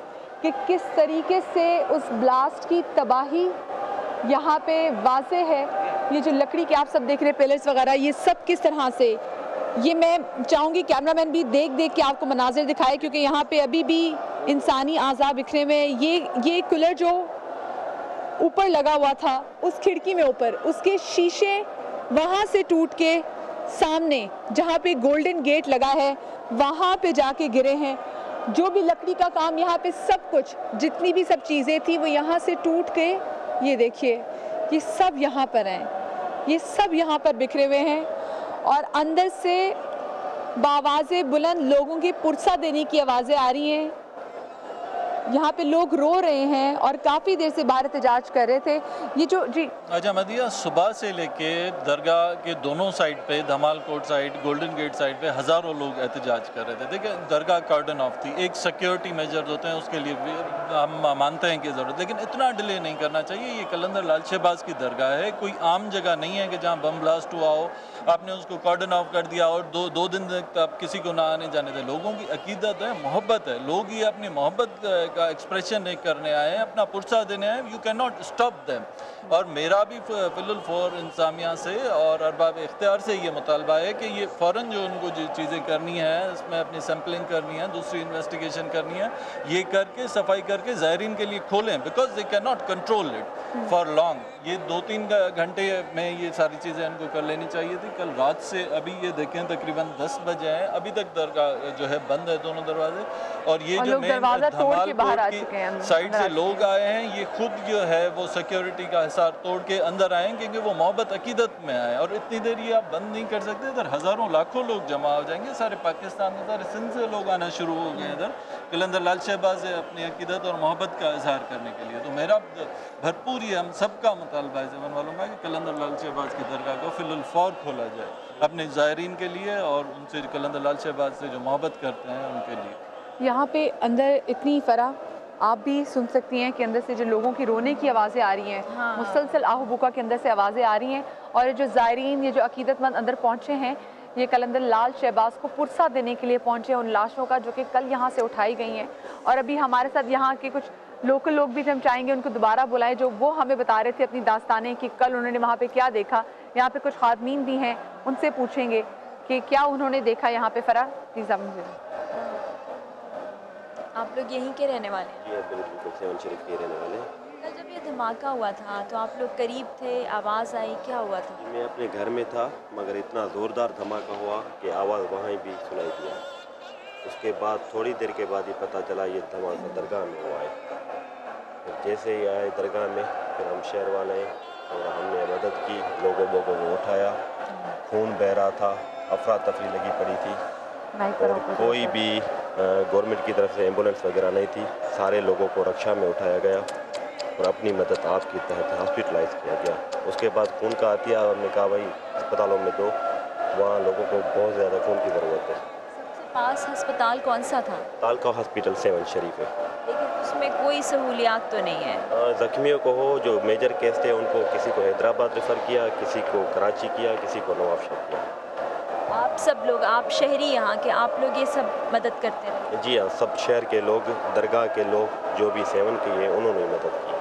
[SPEAKER 2] کہ کس طریقے سے اس بلاسٹ کی تباہی یہاں پہ واضح ہے. یہ جو لکڑی کے آپ سب دیکھ رہے ہیں پیلرز وغیرہ، یہ سب کس طرح سے، یہ میں چاہوں گی کیمرہ مین بھی دیکھ کے آپ کو مناظر دکھائے کیونکہ یہاں پہ ابھی بھی انسانی اعضاء بکھرے ہوئے ہیں. یہ کولر جو اوپر لگا ہوا تھا اس کھڑکی میں اوپر، اس کے شیشے وہاں سے ٹوٹ کے سامنے جہاں پہ گولڈن گیٹ لگا ہے وہاں پہ جا کے گرے ہیں. جو بھی لکڑی کا کام یہاں پہ سب کچھ، جتنی بھی سب چیزیں تھیں وہ یہاں سے ٹوٹ کے، یہ دیکھیے یہ سب یہاں پر ہیں، یہ سب یہاں پر بکھرے ہوئے ہیں. اور اندر سے بآوازیں بلند لوگوں کی پرسہ دینے کی آوازیں آ رہی ہیں. یہاں پہ لوگ رو رہے ہیں اور کافی دیر سے باہر احتجاج کر رہے تھے. یہ جو
[SPEAKER 6] اچھا مدیہ، صبح سے لے کے درگاہ کے دونوں سائڈ پہ، دھمال کوٹ سائڈ، گولڈن گیٹ سائڈ پہ ہزاروں لوگ احتجاج کر رہے تھے. دیکھیں درگاہ کارڈن آف تھی، ایک سیکیورٹی میجرز ہوتے ہیں اس کے لیے بھی ہم مانتے ہیں کہ ضرورت، لیکن اتنا ڈیلے نہیں کرنا چاہیے. یہ قلندر لال شہباز کی درگاہ ہے، کوئی عام جگہ نہیں ہے کہ جہاں بم بلاسٹ ہوا ہو آپ نے اس کو کارڈن آف کر دیا اور دو دن تک آپ کسی کو نہ آنے جانے دیں. لوگوں کی عقیدت ہے، محبت ہے، لوگ یہ اپنی محبت کا ایکسپریشن کرنے آئے ہیں، اپنا پرسہ دینے آئے ہیں. You can not stop them. اور میرا بھی فی الفور انتظامیہ سے اور ارباب اختیار سے یہ مطالبہ ہے کہ یہ فوراً جو ان کو جو چیزیں کرنی ہے، اس میں اپنی سیمپلنگ کرنی ہے، دوسری انویسٹیگیشن کرنی ہے، یہ کر کے صفائی کر کے زائرین کے لیے کھولیں، because they can not control it for long. یہ 2-3 گھنٹے میں یہ ساری چیزیں ان کو کر لینی چاہیے تھی. کل رات سے ابھی یہ دیکھیں تقریباً 10 بجے ہیں، ابھی تک درگاہ جو ہے بند ہے دونوں دروازے. اور یہ جو مین دھمال کوٹ کی سائڈ سے لوگ آئے ہیں، یہ خود جو ہے وہ سیکیورٹی کا حصار توڑ کے اندر آئے ہیں کیونکہ وہ محبت عقیدت میں آئے. اور اتنی دیر یہ آپ بند نہیں کر سکتے. ادھر ہزاروں لاکھوں لوگ جمع ہو جائیں گے، سارے پاکستان میں، سارے سندھ سے لوگ آنا شروع ہو گئے ادھر قلندر لال شہباز سے اپنی عقیدت اور محبت کا اظہار کرنے کے لیے. تو میرا بھرپور یہ ہم سب کا مطالبہ ہے زمن والوں کا کہ قلندر لال شہباز کی درگاہ کو فی الفور کھولا جائے اپنے زائرین کے لیے اور ان سے قلندر لال شہباز سے جو محبت کرتے ہیں ان کے لیے.
[SPEAKER 2] یہاں پہ اندر اتنی فرح آپ بھی سن سکتی ہیں کہ اندر سے جو لوگوں کی رونے کی آوازیں آ رہی ہیں، مسلسل آہو بکا کے اندر سے آوازیں آ رہی ہیں. اور یہ جو زائرین، یہ جو عقیدت مند اندر پہنچے ہیں، یہ قلندر لال شہباز کو پرسہ دینے کے لیے پہنچے ان لاشوں کا جو کہ کل یہاں سے اٹھائی گئی ہیں. اور ابھی ہمارے ساتھ یہاں کے کچھ لوکل لوگ بھی ہم چاہیں گے ان کو دوبارہ بلائیں، جو وہ ہمیں بتا رہے تھے اپنی داستانیں کہ کل انہوں نے وہاں پہ کیا دیکھا. یہاں پہ کچھ خادمین بھی ہیں، ان سے پوچھیں گے کہ کیا انہوں نے دیکھا یہاں پہ. فرح پلیز
[SPEAKER 4] آپ لوگ یہیں کے رہنے والے ہیں؟
[SPEAKER 8] جی بالکل، سیون شریف کے رہنے والے ہیں.
[SPEAKER 4] کل جب یہ دھماکہ ہوا تھا تو آپ لوگ قریب تھے، آواز آئی، کیا ہوا تھا؟
[SPEAKER 8] میں اپنے گھر میں تھا مگر اتنا زوردار دھماکہ ہوا کہ آواز وہاں بھی سنائی دیا. اس کے بعد تھوڑی دیر کے بعد یہ پتہ چلا یہ دھماکہ درگاہ میں ہوا ہے. پھر جیسے ہی آئے درگاہ میں پھر ہم شہر والے اور ہم نے مدد کی، لوگوں کو اٹھایا، خون بہہ رہا تھا، افراتفری لگی پڑی تھی اور کوئی بھی گورنمنٹ کی طرف سے ایمبولینس وغیرہ نہیں تھی. سارے لوگوں کو رکشا میں اٹھایا گیا اور اپنی مدد آپ کی تحت ہاسپٹلائز کیا گیا. اس کے بعد خون کا عطیہ ہم نے کہا بھائی اسپتالوں میں دو، وہاں لوگوں کو بہت زیادہ خون کی ضرورت ہے.
[SPEAKER 4] سب سے پاس ہسپتال کون سا تھا؟
[SPEAKER 8] تالکا ہاسپٹل سیون شریف ہے،
[SPEAKER 4] لیکن اس میں کوئی سہولیات تو نہیں ہے.
[SPEAKER 8] زخمیوں کو ہو جو میجر کیس تھے ان کو کسی کو حیدرآباد ریفر کیا، کسی کو کراچی کیا، کسی کو نواب شاہ کیا.
[SPEAKER 4] آپ سب لوگ، آپ شہری یہاں کے، آپ لوگ یہ سب مدد کرتے رہے؟
[SPEAKER 8] جی ہاں، سب شہر کے لوگ، درگاہ کے لوگ جو بھی سیون کے ہیں انہوں نے مدد کی.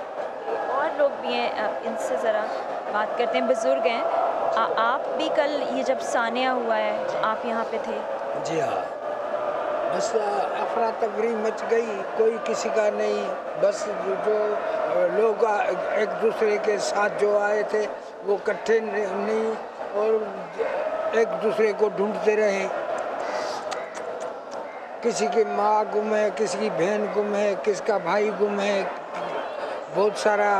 [SPEAKER 4] اور لوگ بھی ہیں، ان سے ذرا بات کرتے ہیں. بزرگ ہیں، آپ بھی کل یہ جب سانحہ ہوا ہے آپ یہاں پہ تھے؟
[SPEAKER 9] جی ہاں، بس افراتفری مچ گئی، کوئی کسی کا نہیں. بس جو لوگ ایک دوسرے کے ساتھ جو آئے تھے وہ اکٹھے نہیں اور ایک دوسرے کو ڈھونڈتے رہے. کسی کی ماں گم ہے، کسی کی بہن گم ہے، کس کا بھائی گم ہے، بہت سارا.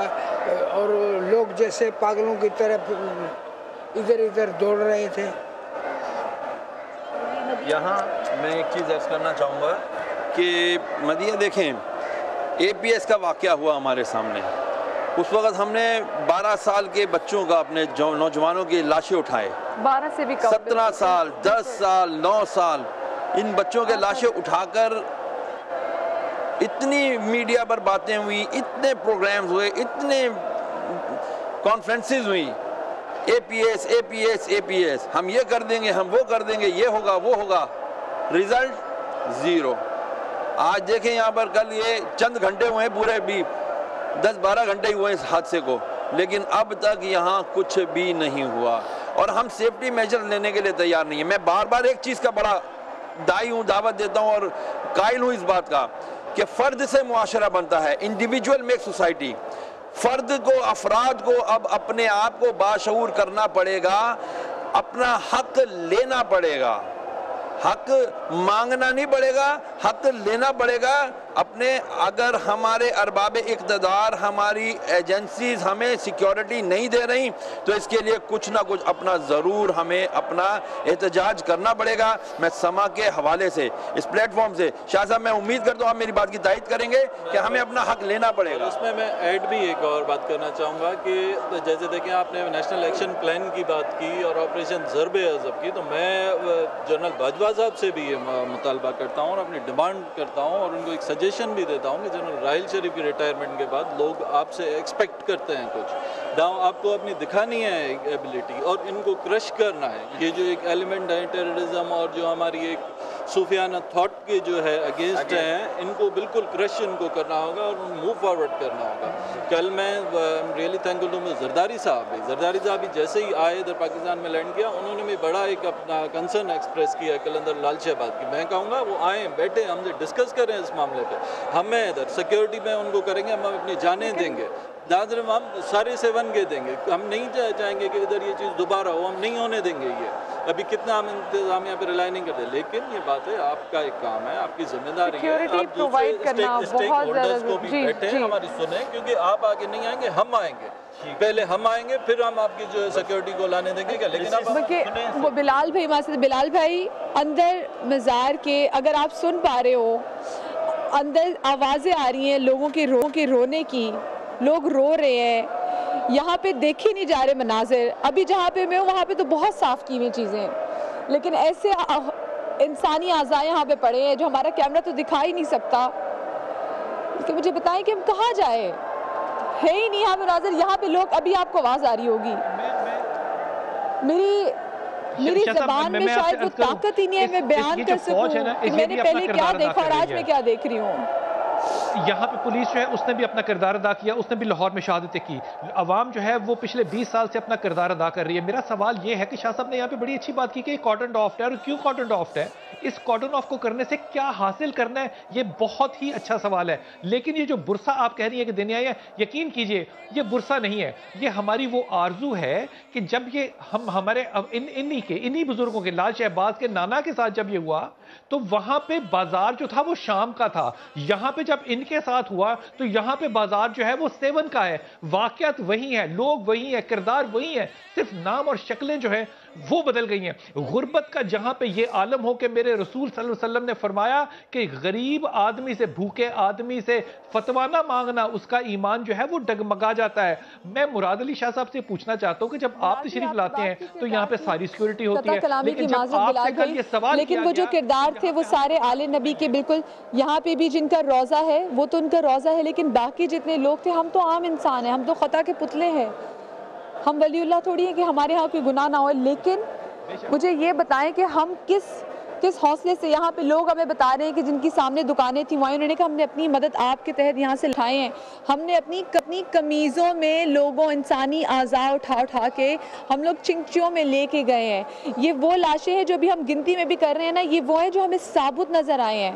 [SPEAKER 9] اور لوگ جیسے پاگلوں کی طرف ادھر ادھر دوڑ رہے تھے.
[SPEAKER 3] یہاں میں ایک چیز عرض کرنا چاہوں گا کہ مدیہ دیکھیں، اے پی ایس کا واقعہ ہوا ہمارے سامنے. اس وقت ہم نے 12 سال کے بچوں کا، اپنے نوجوانوں کی لاشیں اٹھائے.
[SPEAKER 2] 12 سے بھی کم،
[SPEAKER 3] 17 سال، 10 سال، 9 سال ان بچوں کے لاشیں اٹھا کر اتنی میڈیا پر باتیں ہوئی، اتنے پروگرامز ہوئے، اتنے کانفرنسز ہوئی، اے پی ایس، ہم یہ کر دیں گے، ہم وہ کر دیں گے، یہ ہوگا وہ ہوگا، رزلٹ زیرو۔ آج دیکھیں یہاں پر کل یہ چند گھنٹے ہوئے ہیں، پورے بھی 10-12 گھنٹے ہی ہوئے اس حادثے کو، لیکن اب تک یہاں کچھ بھی نہیں ہوا، اور ہم سیفٹی میجر لینے کے لیے تیار نہیں ہیں۔ میں بار بار ایک چیز کا بڑا دائی ہوں، دعوت دیتا ہوں اور قائل ہوں اس بات کا کہ فرد سے معاشرہ بنتا ہے، انڈیویجول میک سوسائٹی۔ فرد کو، افراد کو اب اپنے آپ کو باشعور کرنا پڑے گا، اپنا حق لینا پڑے گا، حق مانگنا نہیں پڑے گا، حق لینا پڑے گا اپنے۔ اگر ہمارے ارباب اقتدار، ہماری ایجنسیز ہمیں سیکیورٹی نہیں دے رہی تو اس کے لیے کچھ نہ کچھ اپنا ضرور ہمیں اپنا احتجاج کرنا پڑے گا۔ میں سما کے حوالے سے، اس پلیٹ فارم سے، شاہ صاحب میں امید کرتا ہوں آپ میری بات کی تائید کریں گے کہ ہمیں اپنا حق لینا پڑے گا۔
[SPEAKER 6] اس میں ایڈ بھی ایک اور بات کرنا چاہوں گا کہ جیسے دیکھیں آپ نے نیشنل ایکشن پلان کی بات کی اور آپریشن ضرب عضب کی، تو میں جنرل باجوہ صاحب سے بھی یہ مطالبہ کرتا ہوں اور اپنی ڈیمانڈ کرتا ہوں اور ان کو ایک سجیشن بھی دیتا ہوں کہ جنرل راحیل شریف کی ریٹائرمنٹ کے بعد لوگ آپ سے ایکسپیکٹ کرتے ہیں کچھ، آپ کو اپنی دکھانی ہے ایبلٹی اور ان کو کرش کرنا ہے۔ یہ جو ایک ایلیمنٹ ہے ٹیررزم اور جو ہماری ایک صوفیانہ تھاٹ کے جو ہے اگینسٹ ہیں، ان کو بالکل کرش ان کو کرنا ہوگا اور موو فارورڈ کرنا ہوگا۔ کل میں ریئلی تھینکفل ہوں زرداری صاحب بھی جیسے ہی آئے ادھر پاکستان میں لینڈ کیا، انہوں نے بھی بڑا ایک اپنا کنسرن ایکسپریس کیا قلندر لال شہباز کی۔ میں کہوں گا وہ آئیں، بیٹھیں، ہم سے ڈسکس کریں اس معاملے پہ، ہمیں ادھر سیکیورٹی میں ان کو کریں گے، ہم اپنی جانیں دیں گے، ہم سارے 7 کے دیں گے، ہم نہیں چاہیں گے کہ ادھر یہ چیز دوبارہ ہو، ہم نہیں ہونے دیں گے۔ یہ ابھی کتنا ہم انتظامیہ پہ ریلائی نہیں کرتے، لیکن یہ بات ہے آپ کا ایک کام ہے، آپ کی ذمہ داری ہے، آپ دوسرے اسٹیک ہولڈرز کو بھی بیٹھیں، ہماری سنیں، کیونکہ آپ آگے نہیں آئیں گے، ہم آئیں گے، پہلے ہم آئیں گے پھر ہم آپ کی جو سیکیورٹی کو لانے دیں گے۔ لیکن اب
[SPEAKER 2] وہ بلال بھائی وہاں سے، بلال بھائی اندر مزار کے اگر آپ سن پا رہے ہو، اندر آوازیں آ رہی ہیں لوگوں کے رونے کی، لوگ رو رہے ہیں، یہاں پہ دیکھے نہیں جا رہے مناظر۔ ابھی جہاں پہ میں ہوں وہاں پہ تو بہت صاف کی ہوئی چیزیں، لیکن ایسے انسانی اعضاء یہاں پہ پڑے ہیں جو ہمارا کیمرہ تو دکھا ہی نہیں سکتا، کہ مجھے بتائیں کہ ہم کہاں جائیں، ہے ہی نہیں یہاں مناظر۔ یہاں پہ لوگ، ابھی آپ کو آواز آ رہی ہوگی، میری زبان میں شاید وہ طاقت ہی نہیں ہے میں بیان کر سکوں کہ میں نے پہلے کیا دیکھا اور آج میں کیا دیکھ رہی ہوں۔
[SPEAKER 5] یہاں پہ پولیس جو ہے اس نے بھی اپنا کردار ادا کیا، اس نے بھی لاہور میں شہادتیں کی، عوام جو ہے وہ پچھلے 20 سال سے اپنا کردار ادا کر رہی ہے۔ میرا سوال یہ ہے کہ شاہ صاحب نے یہاں پہ بڑی اچھی بات کی کہ یہ کارڈن آف ہے، اور کیوں کارڈن آف ہے، اس کارڈن آف کو کرنے سے کیا حاصل کرنا ہے، یہ بہت ہی اچھا سوال ہے۔ لیکن یہ جو برسا آپ کہہ رہی ہیں کہ دینے آئی ہے، یقین کیجئے یہ برسا نہیں ہے، یہ ہماری وہ آرزو ہے کہ جب یہ ہم ہمارے انہی بزرگوں کے، لال شہباز کے نانا کے ساتھ جب یہ ہوا تو وہاں پہ بازار جو تھا وہ شام کا تھا، یہاں پہ جب ان کے ساتھ ہوا تو یہاں پہ بازار جو ہے وہ 7 کا ہے، واقعات وہی ہیں، لوگ وہی ہیں، کردار وہی ہیں، صرف نام اور شکلیں جو ہیں وہ بدل گئی ہیں۔ غربت کا جہاں پہ یہ عالم ہو کہ میرے رسول صلی اللہ علیہ وسلم نے فرمایا کہ غریب آدمی سے، بھوکے آدمی سے فتویٰ نہ مانگنا، اس کا ایمان جو ہے وہ ڈگمگا جاتا ہے۔ میں مراد علی شاہ صاحب سے پوچھنا چاہتا ہوں کہ جب آپ تشریف لاتے ہیں تو یہاں پہ ساری سیکیورٹی ہوتی ہے، لیکن جب آپ سے کل یہ سوال
[SPEAKER 2] لیکن وہ جو کردار تھے وہ سارے آل نبی کے، بالکل یہاں پہ بھی جن کا روزہ ہے وہ تو ان کا روزہ ہے، لیکن باقی جتنے لوگ تھے ہم تو عام انسان ہیں، ہم تو خطا کے پتلے ہیں، ہم ولی اللہ تھوڑی ہیں کہ ہمارے ہاں کوئی گناہ نہ ہو۔ لیکن مجھے یہ بتائیں کہ ہم کس حوصلے سے، یہاں پہ لوگ ہمیں بتا رہے ہیں کہ جن کی سامنے دکانیں تھیں وہاں انہوں نے کہا ہم نے اپنی مدد آپ کے تحت یہاں سے اٹھائے ہیں، ہم نے اپنی قمیضوں میں لوگوں انسانی اعضاء اٹھا کے ہم لوگ چنکچیوں میں لے کے گئے ہیں۔ یہ وہ لاشیں ہیں جو ابھی ہم گنتی میں بھی کر رہے ہیں نا، یہ وہ ہے جو ہمیں ثابت نظر آئے ہیں۔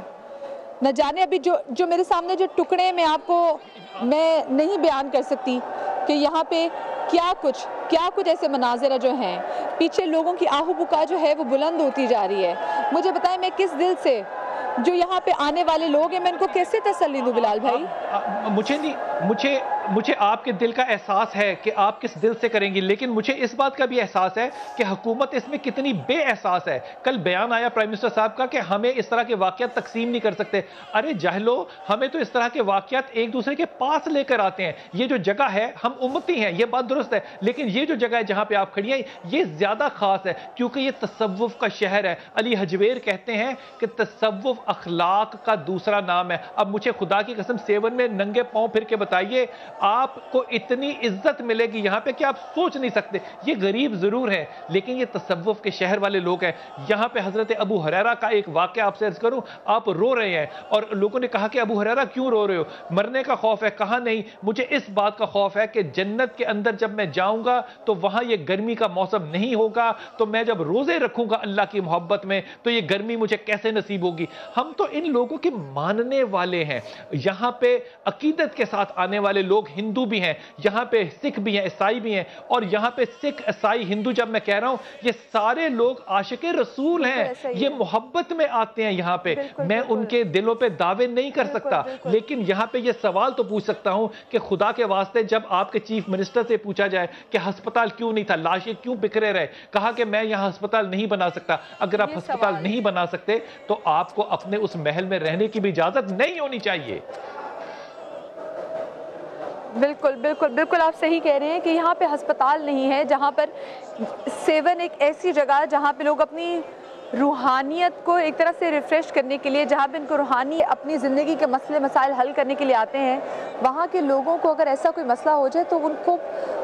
[SPEAKER 2] نہ جانے ابھی جو میرے سامنے جو ٹکڑے میں آپ کو میں نہیں بیان کر سکتی کہ یہاں پہ کیا کچھ ایسے مناظر جو ہیں، پیچھے لوگوں کی آہو بکا جو ہے وہ بلند ہوتی جا رہی ہے۔ مجھے بتائیں میں کس دل سے، جو یہاں پہ آنے والے لوگ ہیں میں ان کو کیسے تسلی دوں بلال بھائی؟
[SPEAKER 5] مجھے مجھے آپ کے دل کا احساس ہے کہ آپ کس دل سے کریں گی، لیکن مجھے اس بات کا بھی احساس ہے کہ حکومت اس میں کتنی بے احساس ہے۔ کل بیان آیا پرائم منسٹر صاحب کا کہ ہمیں اس طرح کے واقعات تقسیم نہیں کر سکتے۔ ارے جاہلو، ہمیں تو اس طرح کے واقعات ایک دوسرے کے پاس لے کر آتے ہیں۔ یہ جو جگہ ہے، ہم امتی ہیں، یہ بات درست ہے، لیکن یہ جو جگہ ہے جہاں پہ آپ کھڑی ہیں یہ زیادہ خاص ہے کیونکہ یہ تصوف کا شہر ہے۔ علی حجویر کہتے ہیں کہ تصوف اخلاق کا دوسرا نام ہے۔ اب مجھے خدا کی قسم سیون میں ننگے پاؤں پھر کے بتائیے، آپ کو اتنی عزت ملے گی یہاں پہ کہ آپ سوچ نہیں سکتے۔ یہ غریب ضرور ہے لیکن یہ تصوف کے شہر والے لوگ ہیں۔ یہاں پہ حضرت ابو ہریرہ کا ایک واقعہ آپ سے عرض کروں، آپ رو رہے ہیں اور لوگوں نے کہا کہ ابو ہریرہ کیوں رو رہے ہو؟ مرنے کا خوف ہے؟ کہا نہیں، مجھے اس بات کا خوف ہے کہ جنت کے اندر جب میں جاؤں گا تو وہاں یہ گرمی کا موسم نہیں ہوگا، تو میں جب روزے رکھوں گا اللہ کی محبت میں تو یہ گرمی مجھے کیسے نصیب ہوگی؟ ہم تو ان لوگوں کے ماننے والے ہیں۔ یہاں پہ عقیدت کے ساتھ آنے والے لوگ ہندو بھی ہیں، یہاں پہ سکھ بھی ہیں، عیسائی بھی ہیں، اور یہاں پہ سکھ، عیسائی، ہندو جب میں کہہ رہا ہوں یہ سارے لوگ عاشق رسول ہیں، یہ محبت میں آتے ہیں یہاں پہ۔ میں ان کے دلوں پہ دعوے نہیں کر سکتا، لیکن یہاں پہ یہ سوال تو پوچھ سکتا ہوں کہ خدا کے واسطے جب آپ کے چیف منسٹر سے پوچھا جائے کہ ہسپتال کیوں نہیں تھا، لاشیں کیوں بکھرے رہے، کہا کہ میں یہاں ہسپتال نہیں بنا سکتا۔ اگر آپ ہسپتال نہیں بنا سکتے تو آپ کو اپنے اس محل میں رہنے کی بھی اجازت نہیں ہونی چاہیے۔
[SPEAKER 2] بالکل بالکل بالکل آپ صحیح کہہ رہے ہیں کہ یہاں پہ ہسپتال نہیں ہے، جہاں پر سیون ایک ایسی جگہ ہے جہاں پہ لوگ اپنی روحانیت کو ایک طرح سے ریفریش کرنے کے لیے، جہاں پہ ان کو روحانی اپنی زندگی کے مسئلے مسائل حل کرنے کے لیے آتے ہیں، وہاں کے لوگوں کو اگر ایسا کوئی مسئلہ ہو جائے تو ان کو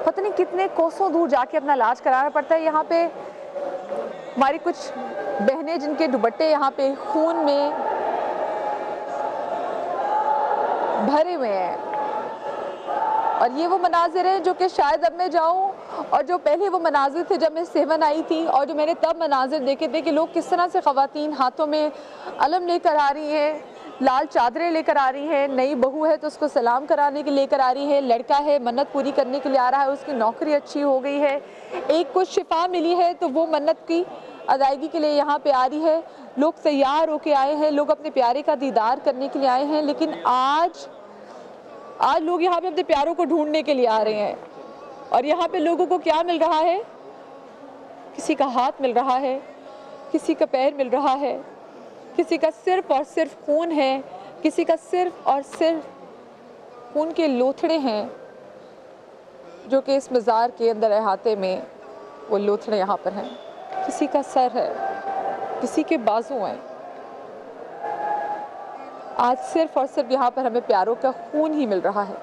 [SPEAKER 2] پتہ نہیں کتنے کوسوں دور جا کے اپنا علاج کرانا پڑتا ہے۔ یہاں پہ ہماری کچھ بہنیں جن کے دوپٹے یہاں پہ خون میں بھرے ہوئے ہیں، اور یہ وہ مناظر ہیں جو کہ شاید اب میں جاؤں اور جو پہلے وہ مناظر تھے جب میں سیون آئی تھی اور جو میں نے تب مناظر دیکھے تھے کہ لوگ کس طرح سے خواتین ہاتھوں میں علم لے کر آ رہی ہیں، لال چادریں لے کر آ رہی ہیں، نئی بہو ہے تو اس کو سلام کرانے کے لے کر آ رہی ہے، لڑکا ہے منت پوری کرنے کے لیے آ رہا ہے، اس کی نوکری اچھی ہو گئی ہے، ایک کچھ شفا ملی ہے تو وہ منت کی ادائیگی کے لیے یہاں پہ آ رہی ہے، لوگ تیار ہو کے آئے ہیں، لوگ اپنے پیارے کا دیدار کرنے کے لیے آئے ہیں، لیکن آج لوگ یہاں پہ اپنے پیاروں کو ڈھونڈنے کے لیے آ رہے ہیں، اور یہاں پہ لوگوں کو کیا مل رہا ہے؟ کسی کا ہاتھ مل رہا ہے، کسی کا پیر مل رہا ہے، کسی کا صرف اور صرف خون ہے، کسی کا صرف اور صرف خون کے لوتھڑے ہیں جو کہ اس مزار کے اندر احاطے میں وہ لوتھڑے یہاں پر ہیں، کسی کا سر ہے، کسی کے بازو ہیں۔ آج صرف اور صرف یہاں پر ہمیں پیاروں کا خون ہی مل رہا ہے۔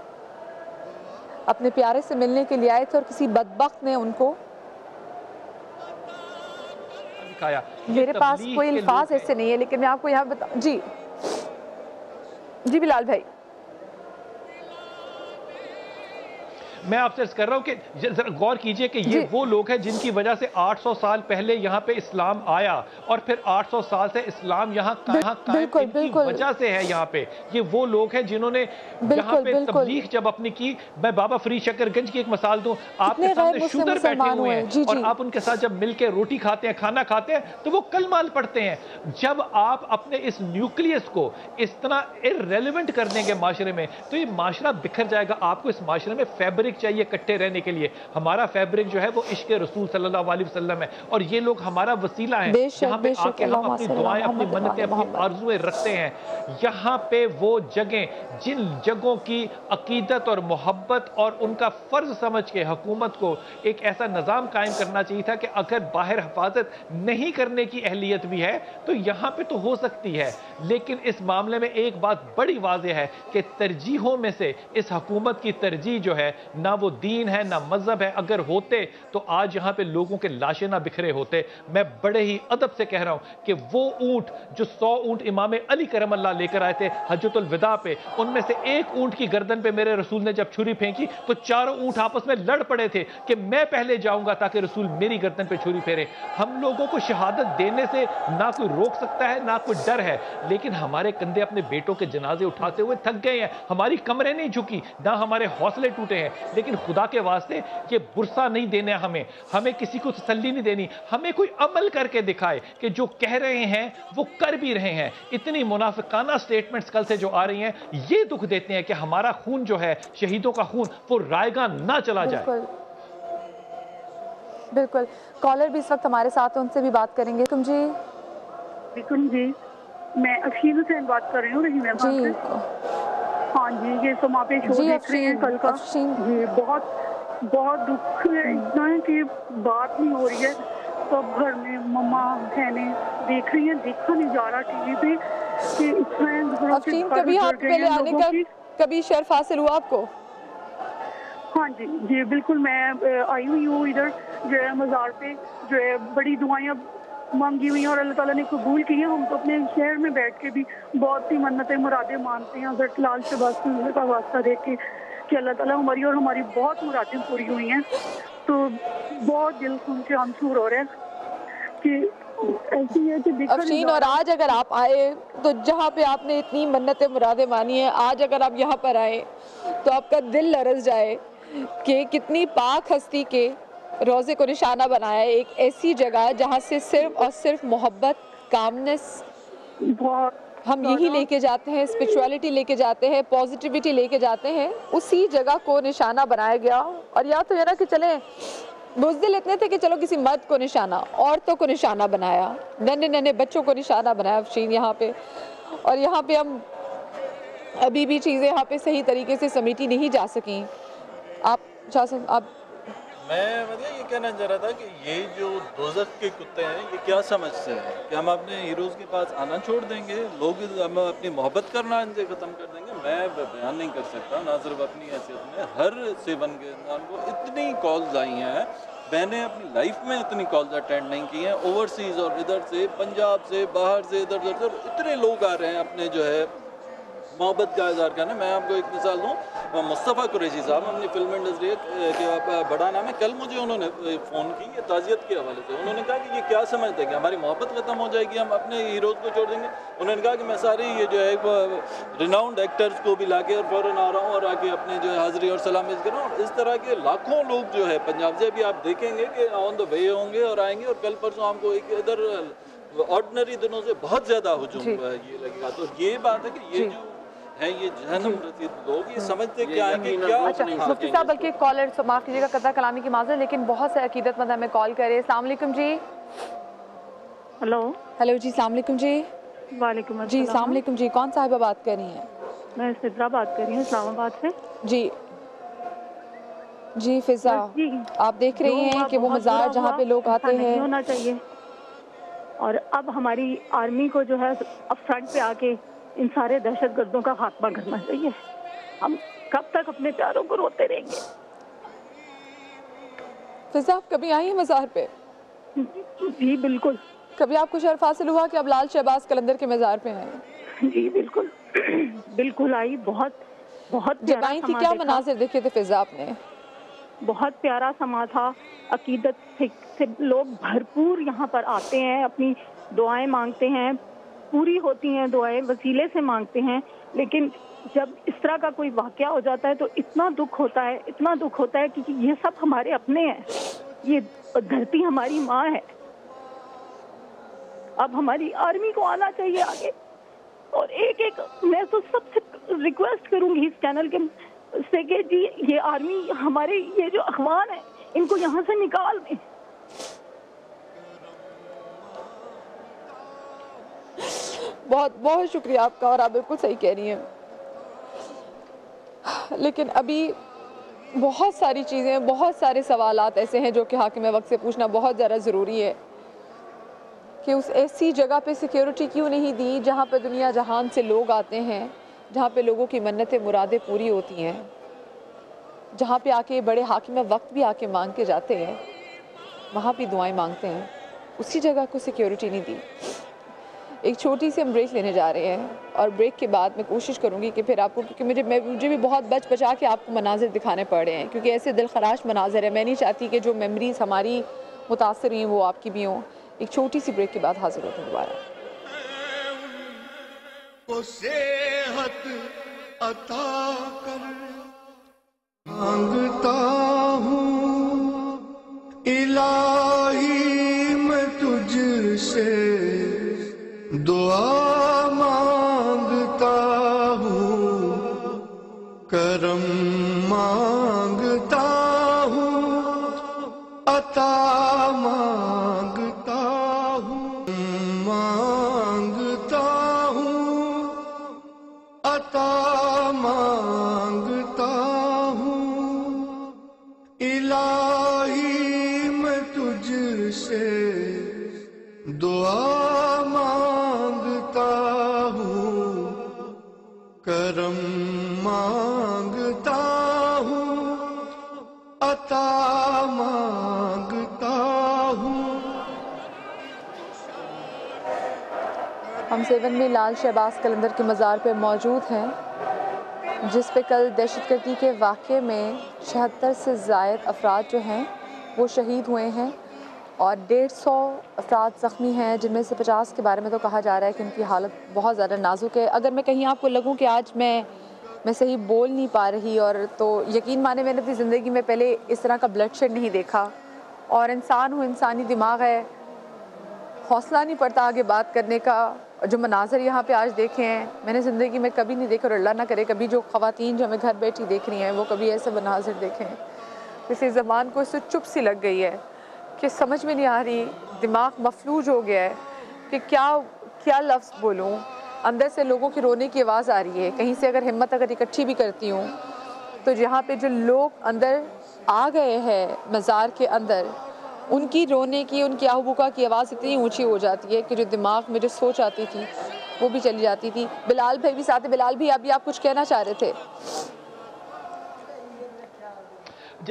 [SPEAKER 2] اپنے پیارے سے ملنے کے لیے آئے تھے اور کسی بدبخت نے ان کو
[SPEAKER 5] دکھایا۔
[SPEAKER 2] میرے پاس کوئی الفاظ ایسے نہیں ہے، لیکن میں آپ کو یہاں بتا جی بلال بھائی،
[SPEAKER 5] میں آپ سے عرض کر رہا ہوں کہ ذرا غور کیجئے کہ یہ وہ لوگ ہیں جن کی وجہ سے 800 سال پہلے یہاں پہ اسلام آیا، اور پھر 800 سال سے اسلام یہاں قائم ان کی وجہ سے ہے۔ یہاں پہ یہ وہ لوگ ہیں جنہوں نے یہاں پہ تبلیغ جب اپنی کی۔ میں بابا فرید شکر گنج کی ایک مثال دوں، آپ کے سامنے شودر بیٹھے ہوئے ہیں اور آپ ان کے ساتھ جب مل کے روٹی کھاتے ہیں، کھانا کھاتے ہیں تو وہ کلمہ پڑھتے ہیں۔ جب آپ اپنے اس نیوکلیس کو اس طرح irrelevant کر دیں گے معاشرے میں تو یہ معاشرہ بکھر جائے گا۔ آپ کو اس معاشرے میں فیبرک چاہیے کٹھے رہنے کے لیے۔ ہمارا فیبرک جو ہے وہ عشق رسول صلی اللہ علیہ وسلم ہے، اور یہ لوگ ہمارا وسیلہ ہیں۔ یہاں پہ آ کے ہم اپنی دعائیں، اپنی منتیں، اپنی آرزویں رکھتے ہیں۔ یہاں پہ وہ جگہیں جن جگہوں کی عقیدت اور محبت اور ان کا فرض سمجھ کے حکومت کو ایک ایسا نظام قائم کرنا چاہیے تھا کہ اگر باہر حفاظت نہیں کرنے کی اہلیت بھی ہے تو یہاں پہ تو ہو سکتی ہے، لیکن اس معاملے میں ایک بات بڑی واضح ہے کہ ترجیحوں میں سے اس حکومت کی ترجیح جو ہے نہ وہ دین ہے نہ مذہب ہے۔ اگر ہوتے تو آج یہاں پہ لوگوں کے لاشیں نہ بکھرے ہوتے۔ میں بڑے ہی ادب سے کہہ رہا ہوں کہ وہ اونٹ جو 100 اونٹ امام علی کرم اللہ لے کر آئے تھے حجۃ الوداع پہ، ان میں سے ایک اونٹ کی گردن پہ میرے رسول نے جب چھری پھینکی تو چاروں اونٹ آپس میں لڑ پڑے تھے کہ میں پہلے جاؤں گا تاکہ رسول میری گردن پہ چھری پھیرے۔ ہم لوگوں کو شہادت دینے سے نہ کوئی روک سکتا ہے نہ کوئی ڈر ہے، لیکن ہمارے کندھے اپنے بیٹوں کے جنازے اٹھاتے ہوئے تھک گئے ہیں، ہماری کمریں نہیں جھکی، نہ ہمارے حوصلے ٹوٹے ہیں، لیکن خدا کے واسطے یہ برسا نہیں دینا ہمیں کسی کو تسلی نہیں دینی. ہمیں کوئی عمل کر کے دکھائے کہ جو کہہ رہے ہیں وہ کر بھی رہے ہیں. اتنی منافقانہ سٹیٹمنٹس کل سے جو آ رہی ہیں یہ دکھ دیتے ہیں کہ ہمارا خون جو ہے, شہیدوں کا خون, وہ رائے گاں نہ چلا جائے.
[SPEAKER 2] بالکل. کالر بھی اس وقت ہمارے ساتھ ہیں, ان سے بھی بات کریں گے. تم جی
[SPEAKER 10] جی میں افشین حسین بات کر رہی ہوں رحیم آباد سے. ہاں جی, یہ سما پہ شو دیکھ رہے ہیں کل کا. جی بہت دکھ ہے, اتنا ہے کہ بات نہیں ہو رہی ہے. سب گھر میں مما بہنیں دیکھ رہی ہیں, دیکھا نہیں جا رہا ٹی وی پہ کہ اتنا
[SPEAKER 2] افشین کبھی آپ پہلے آنے کا کبھی شرف حاصل ہوا آپ کو؟
[SPEAKER 10] ہاں جی بالکل. میں آئی ہوئی ہوں ادھر جو ہے مزار پہ, جو ہے بڑی دعائیں مانگی ہوئی ہیں اور اللہ تعالیٰ نے قبول کی ہیں. ہم تو اپنے شہر میں بیٹھ کے بھی بہت سی منتیں مرادیں مانتے ہیں حضرت لال شہباز کا واسطہ دیکھ کے کہ اللہ تعالیٰ ہماری اور ہماری بہت مرادیں پوری ہوئی ہیں. تو بہت دل سن کے ہمسور ہو رہے ہیں کہ ایسی ہے کہ
[SPEAKER 2] افشین, اور آج اگر آپ آئے تو جہاں پہ آپ نے اتنی منتیں مرادیں مانی ہیں, آج اگر آپ یہاں پر آئے تو آپ کا دل لرز جائے کہ کتنی پاک ہستی کے روزے کو نشانہ بنایا ہے. ایک ایسی جگہ جہاں سے صرف اور صرف محبت, کامنس ہم یہی لے کے جاتے ہیں, اسپرچولیٹی لے کے جاتے ہیں, پازیٹیوٹی لے کے جاتے ہیں. اسی جگہ کو نشانہ بنایا گیا. اور یا تو یہ نا کہ چلیں بزدل اتنے تھے کہ چلو کسی مرد کو نشانہ, عورتوں کو نشانہ بنایا, ننے بچوں کو نشانہ بنایا افشین یہاں پہ. اور یہاں پہ ہم ابھی بھی چیزیں یہاں پہ صحیح طریقے سے سمیٹی نہیں جا سکیں.
[SPEAKER 6] میں یہ کہنا چاہ رہا تھا کہ یہ جو دوزخ کے کتے ہیں یہ کیا سمجھتے ہیں کہ ہم اپنے ہیروز کے پاس آنا چھوڑ دیں گے, لوگ ہم اپنی محبت کرنا ان سے ختم کر دیں گے. میں بیان نہیں کر سکتا, نہ صرف اپنی حیثیت میں, ہر 7 کے انسان کو اتنی کالز آئی ہیں. میں نے اپنی لائف میں اتنی کالز اٹینڈ نہیں کی ہیں اوورسیز, اور ادھر سے پنجاب سے, باہر سے, ادھر اتنے لوگ آ رہے ہیں اپنے جو ہے محبت کا اظہار کرنا. میں آپ کو ایک مثال دوں, مصطفیٰ قریشی صاحب اپنی فلم انڈسٹری کے بڑا نام ہے, کل مجھے انہوں نے فون کی یہ تعزیت کے حوالے سے. انہوں نے کہا کہ یہ کیا سمجھتے ہیں کہ ہماری محبت ختم ہو جائے گی, ہم اپنے ہیروز کو چھوڑ دیں گے. انہوں نے کہا کہ میں سارے یہ جو ہے ریناؤنڈ ایکٹرز کو بھی لا کے اور فوراً آ رہا ہوں اور آ کے اپنے جو ہے حاضری اور سلامی کر رہا ہوں. اور اس طرح کے لاکھوں لوگ جو ہے پنجاب سے بھی آپ دیکھیں گے کہ آن دا وے ہوں گے اور آئیں گے. اور کل پرسوں ہم کو ایک ادھر آرڈنری دنوں سے بہت زیادہ ہجوم یہ لگے گا. تو یہ بات ہے کہ یہ جو ہے یہ جہنم رسید لوگ یہ سمجھتے کیا ہے کہ کیا
[SPEAKER 2] مفتی صاحب بلکہ کالر معاف کیجیے گا قطع کلامی کی معذرت, لیکن بہت سے عقیدت مند ہمیں کال کرے. السلام علیکم جی. ہیلو جی, السلام علیکم جی.
[SPEAKER 10] وعلیکم السلام.
[SPEAKER 2] جی السلام علیکم جی, کون صاحبہ بات کر رہی ہیں؟
[SPEAKER 10] میں فضا بات کر رہی ہوں اسلام آباد سے.
[SPEAKER 2] جی فضا, آپ دیکھ رہی ہیں کہ وہ مزار جہاں پہ لوگ آتے ہیں
[SPEAKER 10] ہونا چاہیے, اور اب ہماری آرمی کو جو ہے اب فرنٹ پہ آ کے ان سارے دہشت گردوں کا خاتمہ کرنا چاہیے. ہم کب تک اپنے پیاروں کو روتے رہیں گے؟
[SPEAKER 2] فضا, آپ کبھی آئی ہیں مزار پہ؟
[SPEAKER 10] جی بالکل.
[SPEAKER 2] کبھی آپ کو شرف حاصل ہوا کہ اب لال شہباز قلندر کے مزار پہ ہیں؟
[SPEAKER 10] جی بالکل بالکل آئی. بہت
[SPEAKER 2] جب آئی تھی کیا مناظر دیکھے تھے فضا آپ نے؟
[SPEAKER 10] بہت پیارا سما تھا. عقیدت سے لوگ بھرپور یہاں پر آتے ہیں, اپنی دعائیں مانگتے ہیں, پوری ہوتی ہیں دعائیں, وسیلے سے مانگتے ہیں. لیکن جب اس طرح کا کوئی واقعہ ہو جاتا ہے تو اتنا دکھ ہوتا ہے کہ یہ سب ہمارے اپنے ہیں, یہ دھرتی ہماری ماں ہے. اب ہماری آرمی کو آنا چاہیے آگے. اور ایک میں تو سب سے ریکویسٹ کروں گی اس چینل کے سے کہ جی یہ آرمی ہمارے یہ جو اخوان ہیں ان کو یہاں سے نکال دیں.
[SPEAKER 2] بہت بہت شکریہ آپ کا, اور آپ بالکل صحیح کہہ رہی ہیں. لیکن ابھی بہت ساری چیزیں, بہت سارے سوالات ایسے ہیں جو کہ حاکم وقت سے پوچھنا بہت زیادہ ضروری ہے کہ اس ایسی جگہ پہ سیکیورٹی کیوں نہیں دی جہاں پہ دنیا جہان سے لوگ آتے ہیں, جہاں پہ لوگوں کی منتیں مرادیں پوری ہوتی ہیں, جہاں پہ آ کے بڑے حاکم وقت بھی آ کے مانگ کے جاتے ہیں, وہاں بھی دعائیں مانگتے ہیں. اسی جگہ کو سیکیورٹی نہیں دی. ایک چھوٹی سی ہم بریک لینے جا رہے ہیں, اور بریک کے بعد میں کوشش کروں گی کہ پھر آپ کو, کیونکہ مجھے بھی بہت بچا کے آپ کو مناظر دکھانے پڑ رہے ہیں, کیونکہ ایسے دل خراش مناظر ہے. میں نہیں چاہتی کہ جو میموریز ہماری متاثر ہوئی ہیں وہ آپ کی بھی ہوں. ایک چھوٹی سی بریک کے بعد حاضر ہوتے ہیں دوبارہ.
[SPEAKER 1] کو صحت عطا کر مانگتا ہوں الہی میں تجھ سے دعا مانگتا ہوں کرم مانگتا ہوں عطا مانگتا ہوں مانگتا ہوں عطا مانگتا ہوں الہی میں تجھ سے دعا مانگتا ہوں کرم مانگتا ہوں عطا مانگتا ہوں.
[SPEAKER 2] ہم 7 میں لال شہباز قلندر کے مزار پہ موجود ہیں جس پہ کل دہشت گردی کے واقعے میں 76 سے زائد افراد جو ہیں وہ شہید ہوئے ہیں اور 150 افراد زخمی ہیں، جن میں سے 50 کے بارے میں تو کہا جا رہا ہے کہ ان کی حالت بہت زیادہ نازک ہے. اگر میں کہیں آپ کو لگوں کہ آج میں صحیح بول نہیں پا رہی اور تو یقین مانے میں نے اپنی زندگی میں پہلے اس طرح کا بلڈ شیڈ نہیں دیکھا، اور انسان ہوں، انسانی دماغ ہے، حوصلہ نہیں پڑتا آگے بات کرنے کا. جو مناظر یہاں پہ آج دیکھے ہیں میں نے زندگی میں کبھی نہیں دیکھا، اور اللہ نہ کرے کبھی جو خواتین جو ہمیں گھر بیٹھی دیکھ رہی ہیں وہ کبھی ایسے مناظر دیکھیں. کسی زبان کو اس سے چپ سی لگ گئی ہے کہ سمجھ میں نہیں آ رہی، دماغ مفلوج ہو گیا ہے کہ کیا لفظ بولوں. اندر سے لوگوں کی رونے کی آواز آ رہی ہے. کہیں سے اگر ہمت اکٹھی بھی کرتی ہوں تو جہاں پہ جو لوگ اندر آ گئے ہیں مزار کے اندر، ان کی رونے کی، ان کی آہو کی آواز اتنی اونچی ہو جاتی ہے کہ جو دماغ میں جو سوچ آتی تھی وہ بھی چلی جاتی تھی. بلال بھائی بھی ساتھ، بلال بھی ابھی آپ کچھ کہنا چاہ رہے تھے.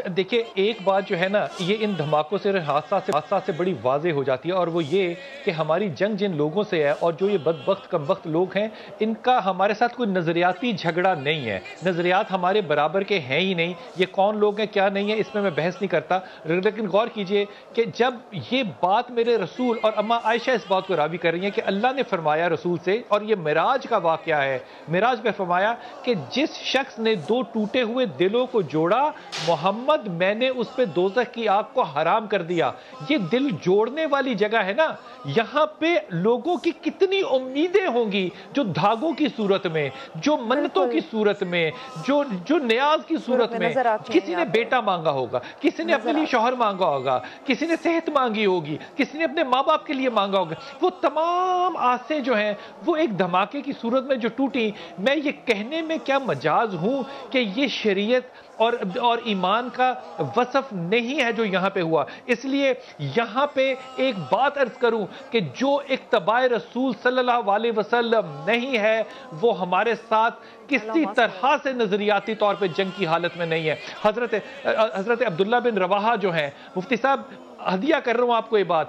[SPEAKER 5] دیکھیں ایک بات جو ہے نا، یہ ان دھماکوں سے حادثات سے بڑی واضح ہو جاتی ہے، اور وہ یہ کہ ہماری جنگ جن لوگوں سے ہے اور جو یہ بدبخت کم وقت لوگ ہیں، ان کا ہمارے ساتھ کوئی نظریاتی جھگڑا نہیں ہے. نظریات ہمارے برابر کے ہیں ہی نہیں. یہ کون لوگ ہیں کیا نہیں ہے اس میں بحث نہیں کرتا، لیکن غور کیجئے کہ جب یہ بات میرے رسول اور اماں عائشہ اس بات کو راوی کر رہی ہیں کہ اللہ نے فرمایا رسول سے، اور یہ معراج کا واقعہ ہے، معراج میں فرمایا کہ جس شخص نے 2 ٹوٹے ہوئے دلوں کو جوڑا، محمد میں نے اس پہ دوزخ کی آگ کو حرام کر دیا. یہ دل جوڑنے والی جگہ ہے نا، یہاں پہ لوگوں کی کتنی امیدیں ہوں گی جو دھاگوں کی صورت میں، جو منتوں کی صورت میں، جو نیاز کی صورت میں. کسی نے بیٹا مانگا ہوگا، کسی نے اپنے لیے شوہر مانگا ہوگا، کسی نے صحت مانگی ہوگی، کسی نے اپنے ماں باپ کے لیے مانگا ہوگا. وہ تمام آسیں جو ہیں وہ ایک دھماکے کی صورت میں جو ٹوٹی. میں یہ کہنے میں کیا مجاز ہوں کہ یہ شریعت اور ایمان کا وصف نہیں ہے جو یہاں پہ ہوا. اس لیے یہاں پہ ایک بات عرض کروں کہ جو اتباع رسول صلی اللہ علیہ وسلم نہیں ہے وہ ہمارے ساتھ کسی طرح سے نظریاتی طور پہ جنگ کی حالت میں نہیں ہے. حضرت عبداللہ بن رواحہ جو ہیں، مفتی صاحب ہدیہ کر رہا ہوں آپ کو یہ بات،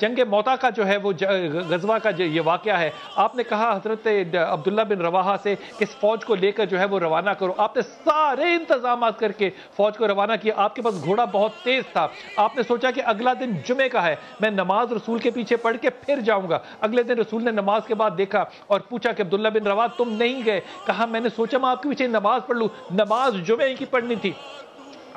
[SPEAKER 5] جنگ موتا کا جو ہے وہ غزوہ کا یہ واقعہ ہے. آپ نے کہا حضرت عبداللہ بن رواحہ سے کہ اس فوج کو لے کر جو ہے وہ روانہ کرو. آپ نے سارے انتظامات کر کے فوج کو روانہ کیا. آپ کے پاس گھوڑا بہت تیز تھا. آپ نے سوچا کہ اگلا دن جمعے کا ہے، میں نماز رسول کے پیچھے پڑھ کے پھر جاؤں گا. اگلے دن رسول نے نماز کے بعد دیکھا اور پوچھا کہ عبداللہ بن رواحہ تم نہیں گئے. کہا میں نے سوچا میں آپ کے پیچھے نماز پڑھ لوں، نماز جمعے کی پڑھنی تھی.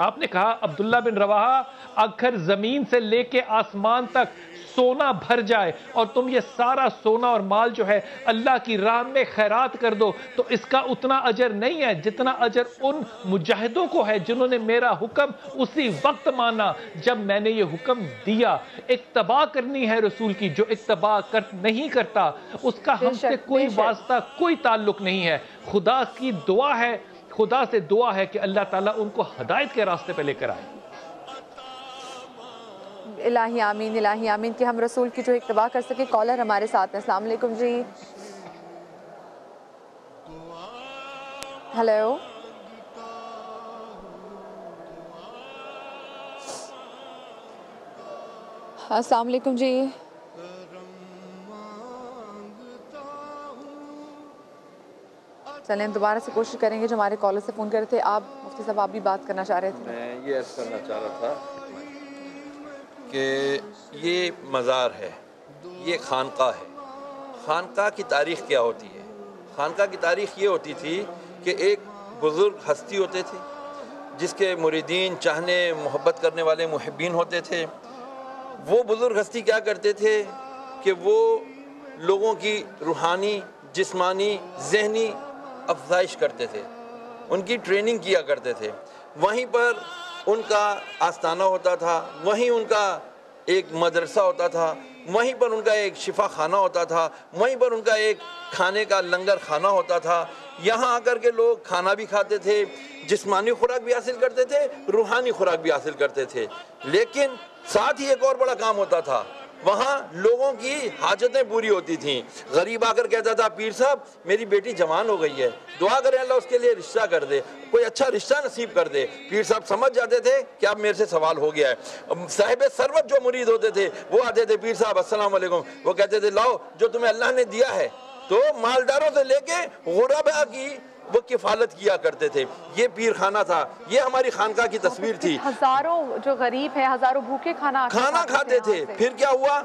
[SPEAKER 5] آپ نے کہا عبداللہ بن رواحہ اگر زمین سے لے کے آسمان تک سونا بھر جائے اور تم یہ سارا سونا اور مال جو ہے اللہ کی راہ میں خیرات کر دو تو اس کا اتنا اجر نہیں ہے جتنا اجر ان مجاہدوں کو ہے جنہوں نے میرا حکم اسی وقت مانا جب میں نے یہ حکم دیا. اتباع کرنی ہے رسول کی. جو اتباع نہیں کرتا اس کا ہم سے کوئی واسطہ، کوئی تعلق نہیں ہے. خدا کی دعا ہے، خدا سے دعا ہے کہ اللہ تعالیٰ ان کو ہدایت کے راستے پہ لے کر آئے.
[SPEAKER 2] الہی آمین، الہی آمین کہ ہم رسول کی جو اتباع کر سکے. کالر ہمارے ساتھ ہیں. السلام علیکم جی. ہیلو، السلام علیکم جی. چلیں دوبارہ سے کوشش کریں گے. جو ہمارے کالر سے فون کر رہے تھے، آپ مفتی صاحب آپ بھی بات کرنا چاہ رہے تھے.
[SPEAKER 3] میں یہ عرض کرنا چاہ رہا تھا کہ یہ مزار ہے، یہ خانقاہ ہے. خانقاہ کی تاریخ کیا ہوتی ہے؟ خانقاہ کی تاریخ یہ ہوتی تھی کہ ایک بزرگ ہستی ہوتے تھے جس کے مریدین چاہنے محبت کرنے والے محبین ہوتے تھے. وہ بزرگ ہستی کیا کرتے تھے کہ وہ لوگوں کی روحانی، جسمانی، ذہنی افزائش کرتے تھے، ان کی ٹریننگ کیا کرتے تھے. وہیں پر ان کا آستانہ ہوتا تھا، وہیں ان کا ایک مدرسہ ہوتا تھا، وہیں پر ان کا ایک شفا خانہ ہوتا تھا، وہیں پر ان کا ایک کھانے کا لنگر خانہ ہوتا تھا. یہاں آ کر کے لوگ کھانا بھی کھاتے تھے، جسمانی خوراک بھی حاصل کرتے تھے، روحانی خوراک بھی حاصل کرتے تھے. لیکن ساتھ ہی ایک اور بڑا کام ہوتا تھا، وہاں لوگوں کی حاجتیں پوری ہوتی تھیں. غریب آ کر کہتا تھا پیر صاحب میری بیٹی جوان ہو گئی ہے، دعا کریں اللہ اس کے لیے رشتہ کر دے، کوئی اچھا رشتہ نصیب کر دے. پیر صاحب سمجھ جاتے تھے کہ اب میرے سے سوال ہو گیا ہے. صاحب ثروت جو مرید ہوتے تھے وہ آتے تھے، پیر صاحب السلام علیکم. وہ کہتے تھے لاؤ جو تمہیں اللہ نے دیا ہے. تو مالداروں سے لے کے غرباء کی وہ کفالت کیا کرتے تھے. یہ پیر خانہ تھا، یہ ہماری خانقاہ کی تصویر تھی.
[SPEAKER 2] ہزاروں جو غریب ہیں، ہزاروں بھوکے کھانا
[SPEAKER 3] کھاتے تھے. پھر کیا ہوا؟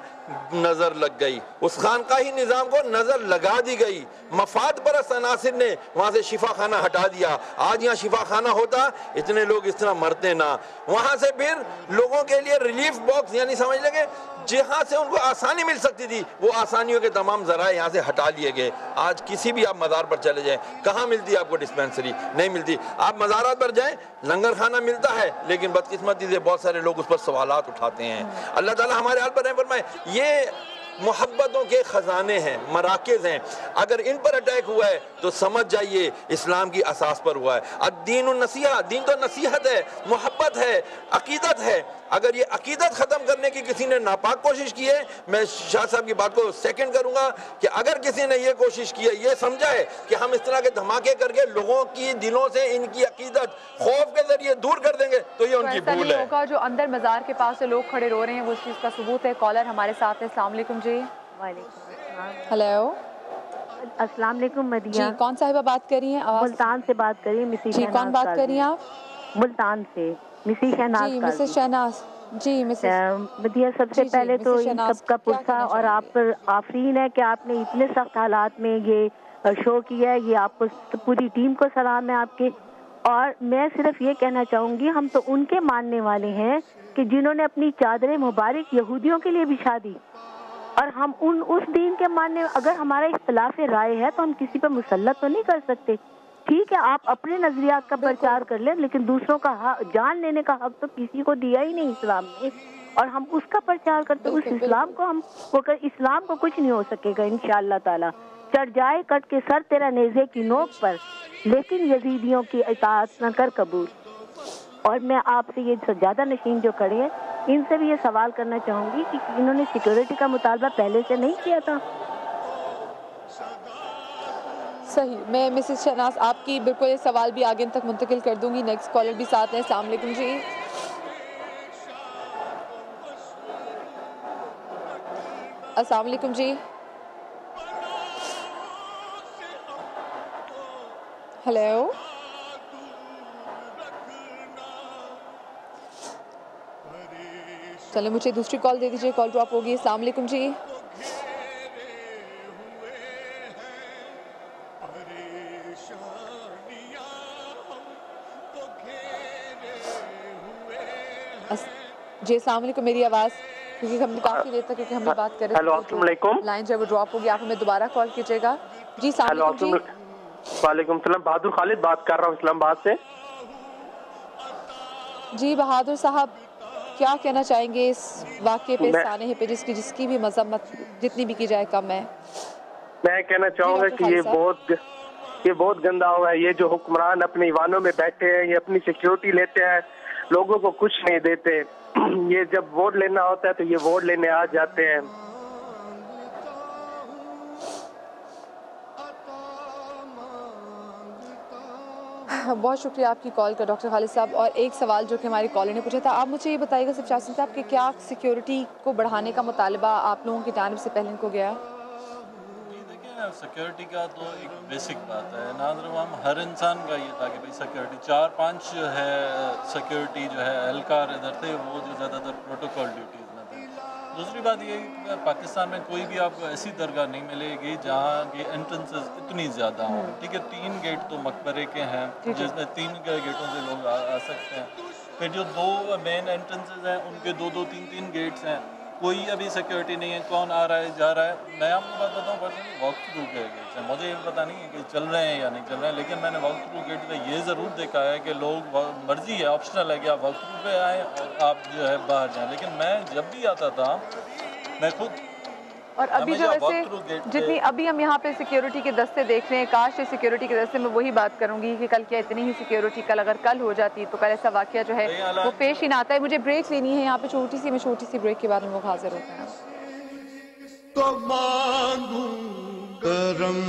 [SPEAKER 3] نظر لگ گئی اس خانقاہی نظام کو، نظر لگا دی گئی. مفاد پرست عناصر نے وہاں سے شفا خانہ ہٹا دیا. آج یہاں شفا خانہ ہوتا اتنے لوگ اس طرح مرتے نہ. وہاں سے پھر لوگوں کے لیے ریلیف باکس، یعنی سمجھ لیں گے جہاں سے ان کو آسانی مل سکتی تھی وہ آسانیوں کے تمام ذرائع یہاں سے ہٹا لیے گئے. آج کسی بھی آپ مزار پر چلے جائیں، کہاں ملتی ہے آپ کو ڈسپینسری؟ نہیں ملتی. آپ مزارات پر جائیں لنگر خانہ ملتا ہے، لیکن بدقسمتی سے بہت سارے لوگ اس پر سوالات اٹھاتے ہیں. اللہ تعالیٰ ہمارے حال پر رحم فرمائے. یہ محبتوں کے خزانے ہیں، مراکز ہیں. اگر ان پر اٹیک ہوا ہے تو سمجھ جائیے اسلام کی اساس پر ہوا ہے. الدین النصیحہ، دین تو نصیحت ہے، محبت ہے، عقیدت ہے. اگر یہ عقیدت ختم کرنے کی کسی نے ناپاک کوشش کی ہے، میں شاہ صاحب کی بات کو سیکنڈ کروں گا کہ اگر کسی نے یہ کوشش کی ہے، یہ سمجھا ہے کہ ہم اس طرح کے دھماکے کر کے لوگوں کی دلوں سے ان کی عقیدت خوف کے ذریعے دور کر دیں گے تو یہ ان کی بھول ہے.
[SPEAKER 2] ہوگا جو اندر مزار کے پاس سے لوگ کھڑے رو رہے ہیں وہ اس چیز کا ثبوت ہے. کالر ہمارے ساتھ ہے. السلام علیکم جی.
[SPEAKER 11] وعلیکم السلام.
[SPEAKER 2] ہیلو
[SPEAKER 11] السلام علیکم مدیہ.
[SPEAKER 2] جی کون صاحبہ بات کر رہی ہیں؟
[SPEAKER 11] ملتان سے بات کر رہی ہیں مسز
[SPEAKER 2] جی. کون بات کر رہی ہیں آپ؟
[SPEAKER 11] ملتان سے مسز شہناز.
[SPEAKER 2] جی مسز شہناز. جی
[SPEAKER 11] مدیہ سب سے پہلے تو ان سب کا پرسہ اور آپ پر آفرین ہے کہ آپ نے اتنے سخت حالات میں یہ شو کیا ہے. یہ آپ کو پوری ٹیم کو سلام ہے آپ کے. اور میں صرف یہ کہنا چاہوں گی ہم تو ان کے ماننے والے ہیں کہ جنہوں نے اپنی چادر مبارک یہودیوں کے لیے بچھا دی، اور ہم اس دین کے ماننے. اگر ہمارا اختلاف رائے ہے تو ہم کسی پر مسلط تو نہیں کر سکتے. ٹھیک ہے آپ اپنے نظریات کا پرچار کر لیں، لیکن دوسروں کا جان لینے کا حق تو کسی کو دیا ہی نہیں اسلام نے، اور ہم اس کا پرچار کرتے. اس اسلام کو اسلام کو کچھ نہیں ہو سکے گا انشاءاللہ تعالی. چڑھ جائے کٹ کے سر تیرا نیزے کی نوک پر، لیکن یزیدیوں کی اطاعت نہ کر قبول. اور میں آپ سے یہ سجادہ نشین جو کھڑے ہیں ان سے بھی یہ سوال کرنا چاہوں گی کہ انہوں نے سیکیورٹی کا مطالبہ پہلے سے نہیں کیا تھا؟
[SPEAKER 2] صحیح. میں مسز شہناز آپ کی بالکل یہ سوال بھی آگے تک منتقل کر دوں گی. نیکسٹ کالر بھی ساتھ ہیں. السلام علیکم جی. السلام علیکم جی. ہیلو. چلیں مجھے دوسری کال دے دیجیے، کال ڈراپ ہوگی. السلام علیکم جی. جی السلام علیکم. میری آواز کیونکہ ہم نے کافی دیر تک کیونکہ ہم نے بات کر رہے تھے.
[SPEAKER 12] السلام علیکم.
[SPEAKER 2] لائن جب ڈراپ ہوگی آپ ہمیں دوبارہ کال کیجیے گا. جی السلام علیکم جی.
[SPEAKER 12] وعلیکم السلام. بہادر خالد بات کر رہا ہوں اسلام آباد سے.
[SPEAKER 2] جی بہادر صاحب کیا کہنا چاہیں گے اس واقعے پہ، سانحے پہ جس کی بھی مذمت جتنی بھی کی جائے کم ہے؟
[SPEAKER 12] میں کہنا چاہوں گا کہ یہ بہت گندا ہوا ہے. یہ جو حکمران اپنے ایوانوں میں بیٹھے ہیں، یہ اپنی سیکیورٹی لیتے ہیں، لوگوں کو کچھ نہیں دیتے. یہ جب ووٹ لینا ہوتا ہے تو یہ ووٹ لینے آ جاتے ہیں.
[SPEAKER 2] بہت شکریہ آپ کی کال کا ڈاکٹر خالد صاحب. اور ایک سوال جو کہ ہماری کالر نے پوچھا تھا، آپ مجھے یہ بتائیے گا صرف شاہد صاحب کہ کیا سیکیورٹی کو بڑھانے کا مطالبہ آپ لوگوں کی جانب سے پہلے ان کو گیا؟
[SPEAKER 6] سیکیورٹی کا تو ایک بیسک بات ہے. ناظرین ہم ہر انسان کا یہ تھا کہ بھائی سیکیورٹی 4-5 ہے سیکیورٹی جو ہے اہلکار ادھر تھے، وہ جو زیادہ تر پروٹوکول ڈیوٹیز میں تھے. دوسری بات یہ ہے کہ پاکستان میں کوئی بھی آپ کو ایسی درگاہ نہیں ملے گی جہاں کی انٹرنسز اتنی زیادہ ہوں. ٹھیک ہے، 3 گیٹ تو مقبرے کے ہیں جس میں 3 گیٹوں سے لوگ آ سکتے ہیں. پھر جو 2 مین انٹرنسز ہیں ان کے 2 3 گیٹس ہیں. کوئی ابھی سیکیورٹی نہیں ہے، کون آ رہا ہے جا رہا ہے. میں آپ کو بتاتا ہوں واک تھرو کے گیٹس ہیں. مجھے یہ پتہ نہیں ہے کہ چل رہے ہیں یا نہیں چل رہے ہیں، لیکن میں نے واک تھرو گیٹ پہ یہ ضرور دیکھا ہے کہ لوگ مرضی ہے، آپشنل ہے کہ آپ واک تھرو پہ آئیں اور آپ جو ہے باہر جائیں. لیکن میں جب بھی آتا تھا میں خود
[SPEAKER 2] اور ابھی جو ویسے جتنی ابھی ہم یہاں پہ سیکیورٹی کے دستے دیکھ رہے ہیں، کاش یہ سیکیورٹی کے دستے میں وہی بات کروں گی کہ کل کیا اتنی ہی سیکیورٹی اگر کل ہو جاتی تو کل ایسا واقعہ جو ہے وہ پیش ہی نہ آتا ہے. مجھے بریک لینی ہے یہاں پہ چھوٹی سی بریک کے بعد ہم لوگ حاضر ہوتے ہیں.
[SPEAKER 1] تو مانگوں کرم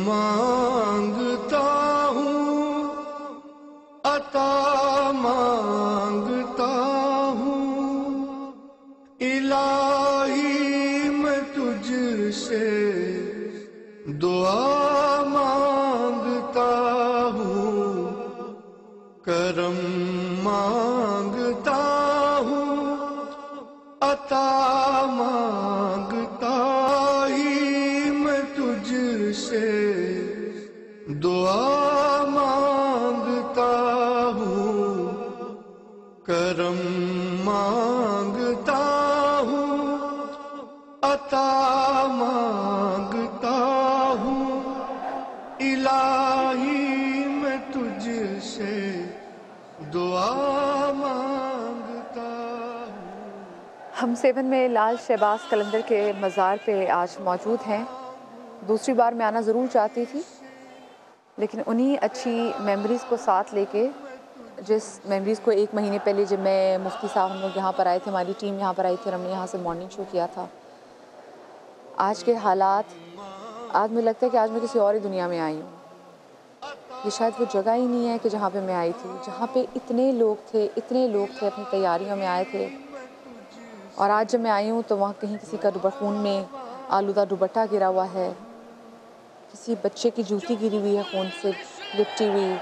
[SPEAKER 1] مانگتا ہوں، عطا مانگتا ہوں، الہی میں تجھ سے دعا مانگتا ہوں، کرم مانگتا ہوں، عطا مانگتا ہی میں تجھ سے دعا مانگتا ہوں، کرم مانگتا ہوں، عطا مانگتا ہوں، الہی میں تجھ سے دعا مانگتا ہوں.
[SPEAKER 2] ہم 7 میں لال شہباز قلندر کے مزار پہ آج موجود ہیں. دوسری بار میں آنا ضرور چاہتی تھی، لیکن انہی اچھی میموریز کو ساتھ لے کے، جس میموریز کو 1 مہینے پہلے جب میں مفتی صاحب ہم لوگ یہاں پر آئے تھے، ہماری ٹیم یہاں پر آئی تھی اور ہم نے یہاں سے مارننگ شو کیا تھا. آج کے حالات، آج مجھے لگتا ہے کہ آج میں کسی اور ہی دنیا میں آئی ہوں. یہ شاید وہ جگہ ہی نہیں ہے کہ جہاں پہ میں آئی تھی، جہاں پہ اتنے لوگ تھے اپنی تیاریوں میں آئے تھے. اور آج جب میں آئی ہوں تو وہاں کہیں کسی کا خون میں آلودہ دوپٹہ گرا ہوا ہے، کسی بچے کی جوتی گری ہوئی ہے خون سے لپٹی ہوئی.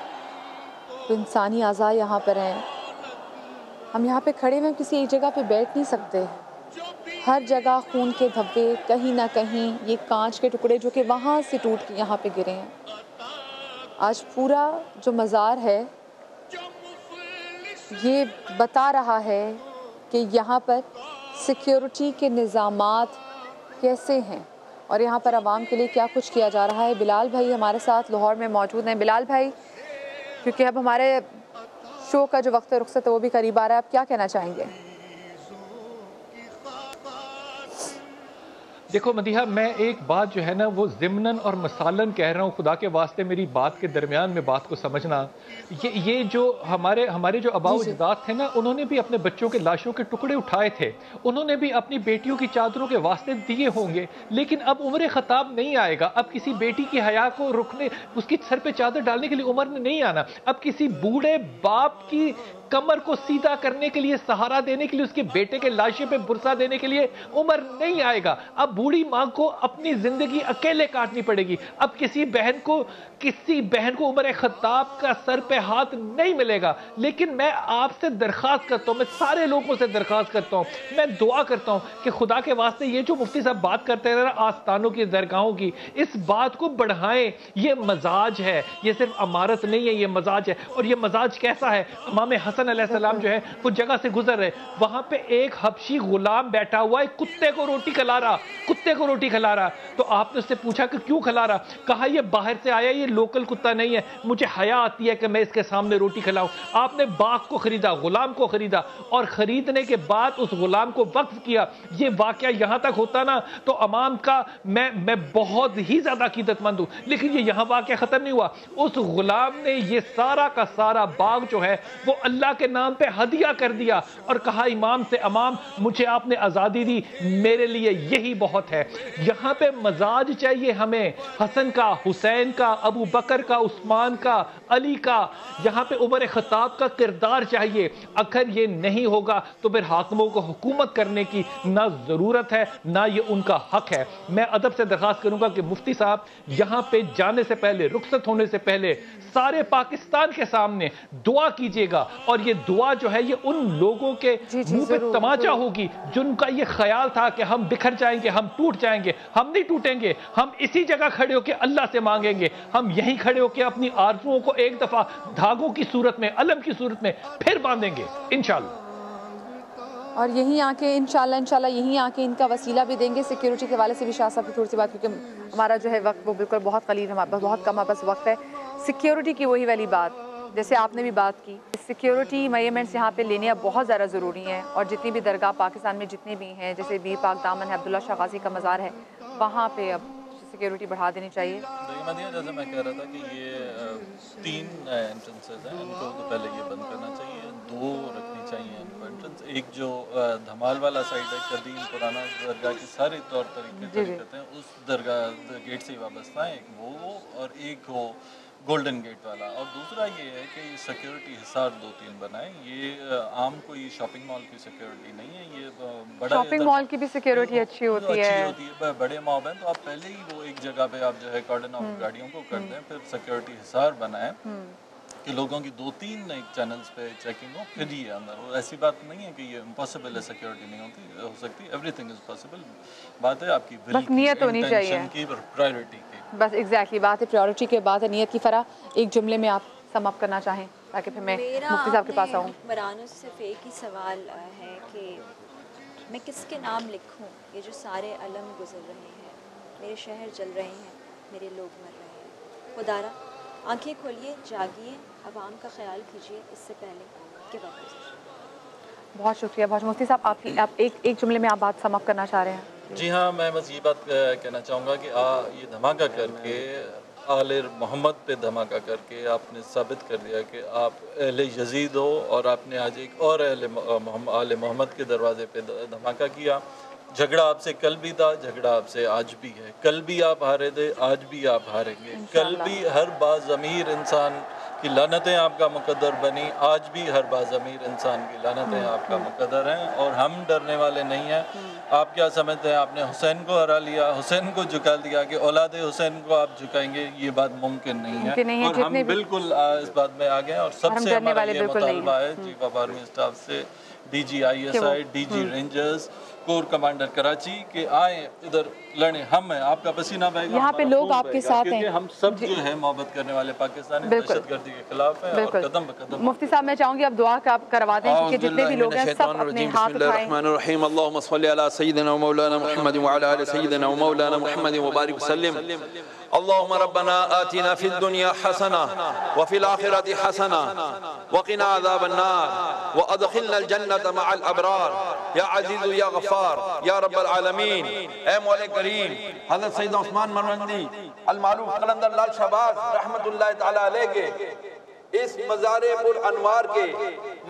[SPEAKER 2] تو انسانی اعضاء یہاں پر ہیں. ہم یہاں پہ کھڑے ہوئے کسی ایک جگہ پہ بیٹھ نہیں سکتے. ہر جگہ خون کے دھبے، کہیں نہ کہیں یہ کانچ کے ٹکڑے جو کہ وہاں سے ٹوٹ کے یہاں پہ گرے ہیں. آج پورا جو مزار ہے یہ بتا رہا ہے کہ یہاں پر سیکیورٹی کے نظامات کیسے ہیں اور یہاں پر عوام کے لیے کیا کچھ کیا جا رہا ہے. بلال بھائی ہمارے ساتھ لاہور میں موجود ہیں. بلال بھائی، کیونکہ اب ہمارے شو کا جو وقت رخصت ہے وہ بھی قریب آ رہا ہے، آپ کیا کہنا چاہیں گے؟
[SPEAKER 5] دیکھو مدیحہ، میں ایک بات جو ہے نا وہ ضمناً اور مثالاً کہہ رہا ہوں، خدا کے واسطے میری بات کے درمیان میں بات کو سمجھنا. یہ جو ہمارے جو آباء و اجداد تھے نا، انہوں نے بھی اپنے بچوں کے لاشوں کے ٹکڑے اٹھائے تھے، انہوں نے بھی اپنی بیٹیوں کی چادروں کے واسطے دیے ہوں گے. لیکن اب عمر خطاب نہیں آئے گا. اب کسی بیٹی کی حیا کو رکنے، اس کی سر پہ چادر ڈالنے کے لیے عمر نے نہیں آنا. اب کسی بوڑھے باپ کی کمر کو سیدھا کرنے کے لیے، سہارا دینے کے لیے، اس کے بیٹے کے لاشے پہ برسا دینے کے لیے عمر نہیں آئے گا. اب بوڑھی ماں کو اپنی زندگی اکیلے کاٹنی پڑے گی. اب کسی بہن کو عمر خطاب کا سر پہ ہاتھ نہیں ملے گا. لیکن میں آپ سے درخواست کرتا ہوں، میں سارے لوگوں سے درخواست کرتا ہوں، میں دعا کرتا ہوں کہ خدا کے واسطے یہ جو مفتی صاحب بات کرتے ہیں نا آستانوں کی، درگاہوں کی، اس بات کو بڑھائیں. یہ مزاج ہے، یہ صرف عمارت نہیں ہے، یہ مزاج ہے. اور یہ مزاج کیسا ہے؟ امام حسن علیہ السلام جو ہے وہ جگہ سے گزر رہے، وہاں پہ ایک حبشی غلام بیٹھا ہوا ہے، کتے کو روٹی کھلا رہا. تو آپ نے اس سے پوچھا کہ کیوں کھلا رہا؟ کہا یہ باہر سے آیا، یہ لوکل کتا نہیں ہے، مجھے حیا آتی ہے کہ میں اس کے سامنے روٹی کھلاؤں. آپ نے باغ کو خریدا، غلام کو خریدا، اور خریدنے کے بعد اس غلام کو وقف کیا. یہ واقعہ یہاں تک ہوتا نا تو امام کا میں بہت ہی زیادہ عقیدت مند ہوں. لیکن یہ یہاں واقعہ ختم نہیں ہوا. اس غلام نے یہ سارا کا سارا باغ جو ہے وہ اللہ کے نام پہ ہدیہ کر دیا اور کہا امام سے، امام مجھے آپ نے آزادی دی، میرے لیے یہی بہت بہت ہے. یہاں پہ مزاج چاہیے ہمیں حسن کا, حسین کا, ابو بکر کا, عثمان کا, علی کا, یہاں پہ عمر خطاب کا کردار چاہیے. اگر یہ نہیں ہوگا تو پھر حاکموں کو حکومت کرنے کی نہ ضرورت ہے نہ یہ ان کا حق ہے. میں ادب سے درخواست کروں گا کہ مفتی صاحب یہاں پہ جانے سے پہلے, رخصت ہونے سے پہلے سارے پاکستان کے سامنے دعا کیجئے گا, اور یہ دعا جو ہے یہ ان لوگوں کے منہ پہ تماچا ہوگی جن کا یہ خیال تھا کہ ہم بکھر جائیں گے, ہم ٹوٹ جائیں گے. ہم نہیں ٹوٹیں گے, ہم اسی جگہ کھڑے ہو کے اللہ سے مانگیں گے. ہم یہیں کھڑے ہو کے اپنی آرزوؤں کو ایک دفعہ دھاگوں کی صورت میں, علم کی صورت میں پھر باندھیں گے انشاءاللہ.
[SPEAKER 2] اور یہیں آ کے انشاءاللہ یہیں آ کے ان کا وسیلہ بھی دیں گے. سیکیورٹی کے حوالے سے بھی شاہ صاحب کی تھوڑی سی بات, کیونکہ ہمارا جو ہے وقت وہ بالکل بہت قلیل, ہمارے پاس بہت کم بس وقت ہے. سیکیورٹی کی وہی والی بات جیسے آپ نے بھی بات کی, سیکیورٹی میجرمنٹس یہاں پہ لینے اب بہت زیادہ ضروری ہیں. اور جتنی بھی درگاہ پاکستان میں جتنے بھی ہیں, جیسے بیر پاک دامن ہے, عبداللہ شاہ غازی کا مزار ہے, وہاں پہ اب سیکیورٹی بڑھا دینی چاہیے.
[SPEAKER 6] جیسے میں کہہ رہا تھا کہ یہ 3 انٹرنسز ہیں, ان کو تو پہلے یہ بند کرنا چاہیے, 2 رکھنی چاہیے ان کو انٹرنس. ایک جو دھمال والا سائٹ ہے, قدیم پرانا درگاہ کے سارے طور طریقے ہیں اس درگاہ گیٹ سے وابستہ ہیں, ایک وہ اور ایک وہ گولڈن گیٹ والا. اور دوسرا یہ ہے کہ یہ سیکیورٹی حصار 2-3 بنائیں. یہ عام کوئی شاپنگ مال کی سیکیورٹی نہیں ہے, یہ بڑا
[SPEAKER 2] شاپنگ مال کی بھی سیکیورٹی اچھی ہوتی ہے,
[SPEAKER 6] بڑے ماب ہیں, تو آپ پہلے ہی وہ ایک جگہ پہ آپ جو ہے کارڈن آف گاڑیوں کو کر دیں, پھر سیکیورٹی حصار بنائیں کہ لوگوں کی 2-3 چینلز پہ چیکنگ ہو, پھر ہی اندر. ایسی بات نہیں ہے کہ یہ امپاسبل ہے, سیکیورٹی نہیں ہو سکتی, ایوری تھنگ از پاسبل. بات ہے آپ کی
[SPEAKER 2] بس نیت ہونی چاہیے
[SPEAKER 6] کی, پرائیورٹی کی.
[SPEAKER 2] بس ایگزیکٹلی بات ہے پریورٹی کے بعد ہے نیت کی. فرح ایک جملے میں آپ سم اپ کرنا چاہیں تاکہ پھر میں مفتی صاحب کے پاس آؤں.
[SPEAKER 4] حکمرانوں سے صرف ایک ہی سوال ہے کہ میں کس کے نام لکھوں یہ جو سارے علم گزر رہے ہیں, میرے شہر جل رہے ہیں, میرے لوگ مر رہے ہیں. خدا را آنکھیں کھولیے, جاگیے, عوام کا خیال کیجیے اس سے پہلے کہ وقت گزر جائے.
[SPEAKER 2] بہت شکریہ. بہت مفتی صاحب آپ ایک جملے میں آپ بات سم اپ کرنا چاہ رہے ہیں.
[SPEAKER 6] جی ہاں, میں بس یہ بات کہنا چاہوں گا کہ یہ دھماکہ کر کے آل محمد پہ دھماکہ کر کے آپ نے ثابت کر دیا کہ آپ اہل یزید ہو, اور آپ نے آج ایک اور آل محمد کے دروازے پہ دھماکہ کیا. جھگڑا آپ سے کل بھی تھا, جھگڑا آپ سے آج بھی ہے. کل بھی آپ ہارے تھے, آج بھی آپ ہاریں گے. کل بھی ہر باضمیر انسان کی لعنتیں آپ کا مقدر بنی, آج بھی ہر باضمیر انسان کی لعنتیں آپ کا مقدر ہیں, اور ہم ڈرنے والے نہیں ہیں. آپ کیا سمجھتے ہیں آپ نے حسین کو ہرا لیا, حسین کو جھکا دیا کہ اولاد حسین کو آپ جھکائیں گے؟ یہ بات ممکن نہیں ہے, اور ہم بالکل اس بات میں آگے ہیں. اور سب سے ہمارا یہ مطالبہ ہے چیف آف آرمی اسٹاف سے, D G ISI, D G rangers, corps commander Karachi, کہ آئیں ادھر لڑیں. ہم ہیں, آپ کا پسینہ بہے گا,
[SPEAKER 2] یہاں پہ لوگ آپ کے ساتھ ہیں,
[SPEAKER 6] ہم سب جو ہے محبت کرنے والے پاکستانی دہشت گردی کے خلاف ہیں, اور قدم بقدم.
[SPEAKER 2] مفتی صاحب میں چاہوں گی اب دعا کا کروا دیں, کیونکہ جتنے بھی لوگ ہیں سب اپنے ہاتھ اٹھائیں.
[SPEAKER 3] بسم اللہ الرحمن الرحیم. اللہم صلی علی سیدنا و مولانا محمد وعلی آل سیدنا و مولانا محمد وبارک وسلم. اللهم ربنا آتنا في الدنيا حسنة وفي الآخرة حسنة وقنا عذاب النار وأدخلنا الجنة مع الأبرار يا عزيز يا غفار يا رب العالمين. اے مولا کریم, حضرت سید عثمان مروندی المعروف قلندر لال شہباز رحمت اللہ تعالی علیہ کے اس مزار پر انوار کے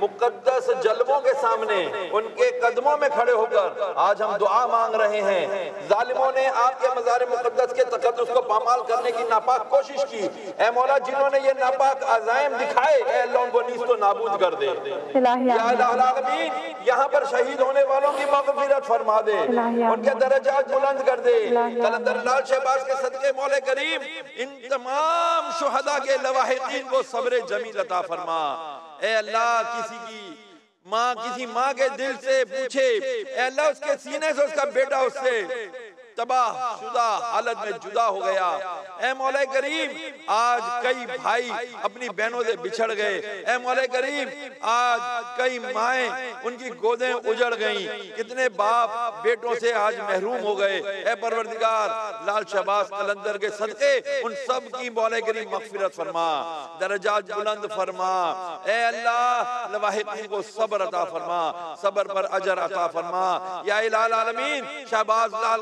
[SPEAKER 3] مقدس جلووں کے سامنے ان کے قدموں میں کھڑے ہو کر آج ہم دعا مانگ رہے ہیں. ظالموں نے آپ کے مزار مقدس کے تقدس کو پامال کرنے کی ناپاک کوشش کی. اے مولا, جنہوں نے یہ ناپاک عزائم دکھائے, اے اللہ ان کو نیست و نابود کر دے. یا الہ العالمین, یہاں پر شہید ہونے والوں کی مغفرت فرما دے, ان کے درجات بلند کر دے. قلندر لال شہباز کے صدقے مولا کریم ان تمام شہداء کے لواحقین کو صبر جمیل عطا فرما. اے اللہ, کسی ماں کے دل سے پوچھے, اے اللہ اس کے سینے سے اس کا بیٹا اس سے تباہ شدہ حالت میں جدا ہو گیا. اے مولا کریم, آج کئی بھائی اپنی بہنوں سے بچھڑ گئے. اے مولا کریم, آج کئی مائیں ان کی گودیں اجڑ گئیں, کتنے باپ بیٹوں سے آج محروم ہو گئے. اے پروردگار, لال شہباز قلندر کے صدقے ان سب کی مولا کریم مغفرت فرما, درجات بلند فرما. اے اللہ, لواحقین کو صبر عطا فرما, صبر پر اجر عطا فرما. یا الہ العالمین, شہباز لال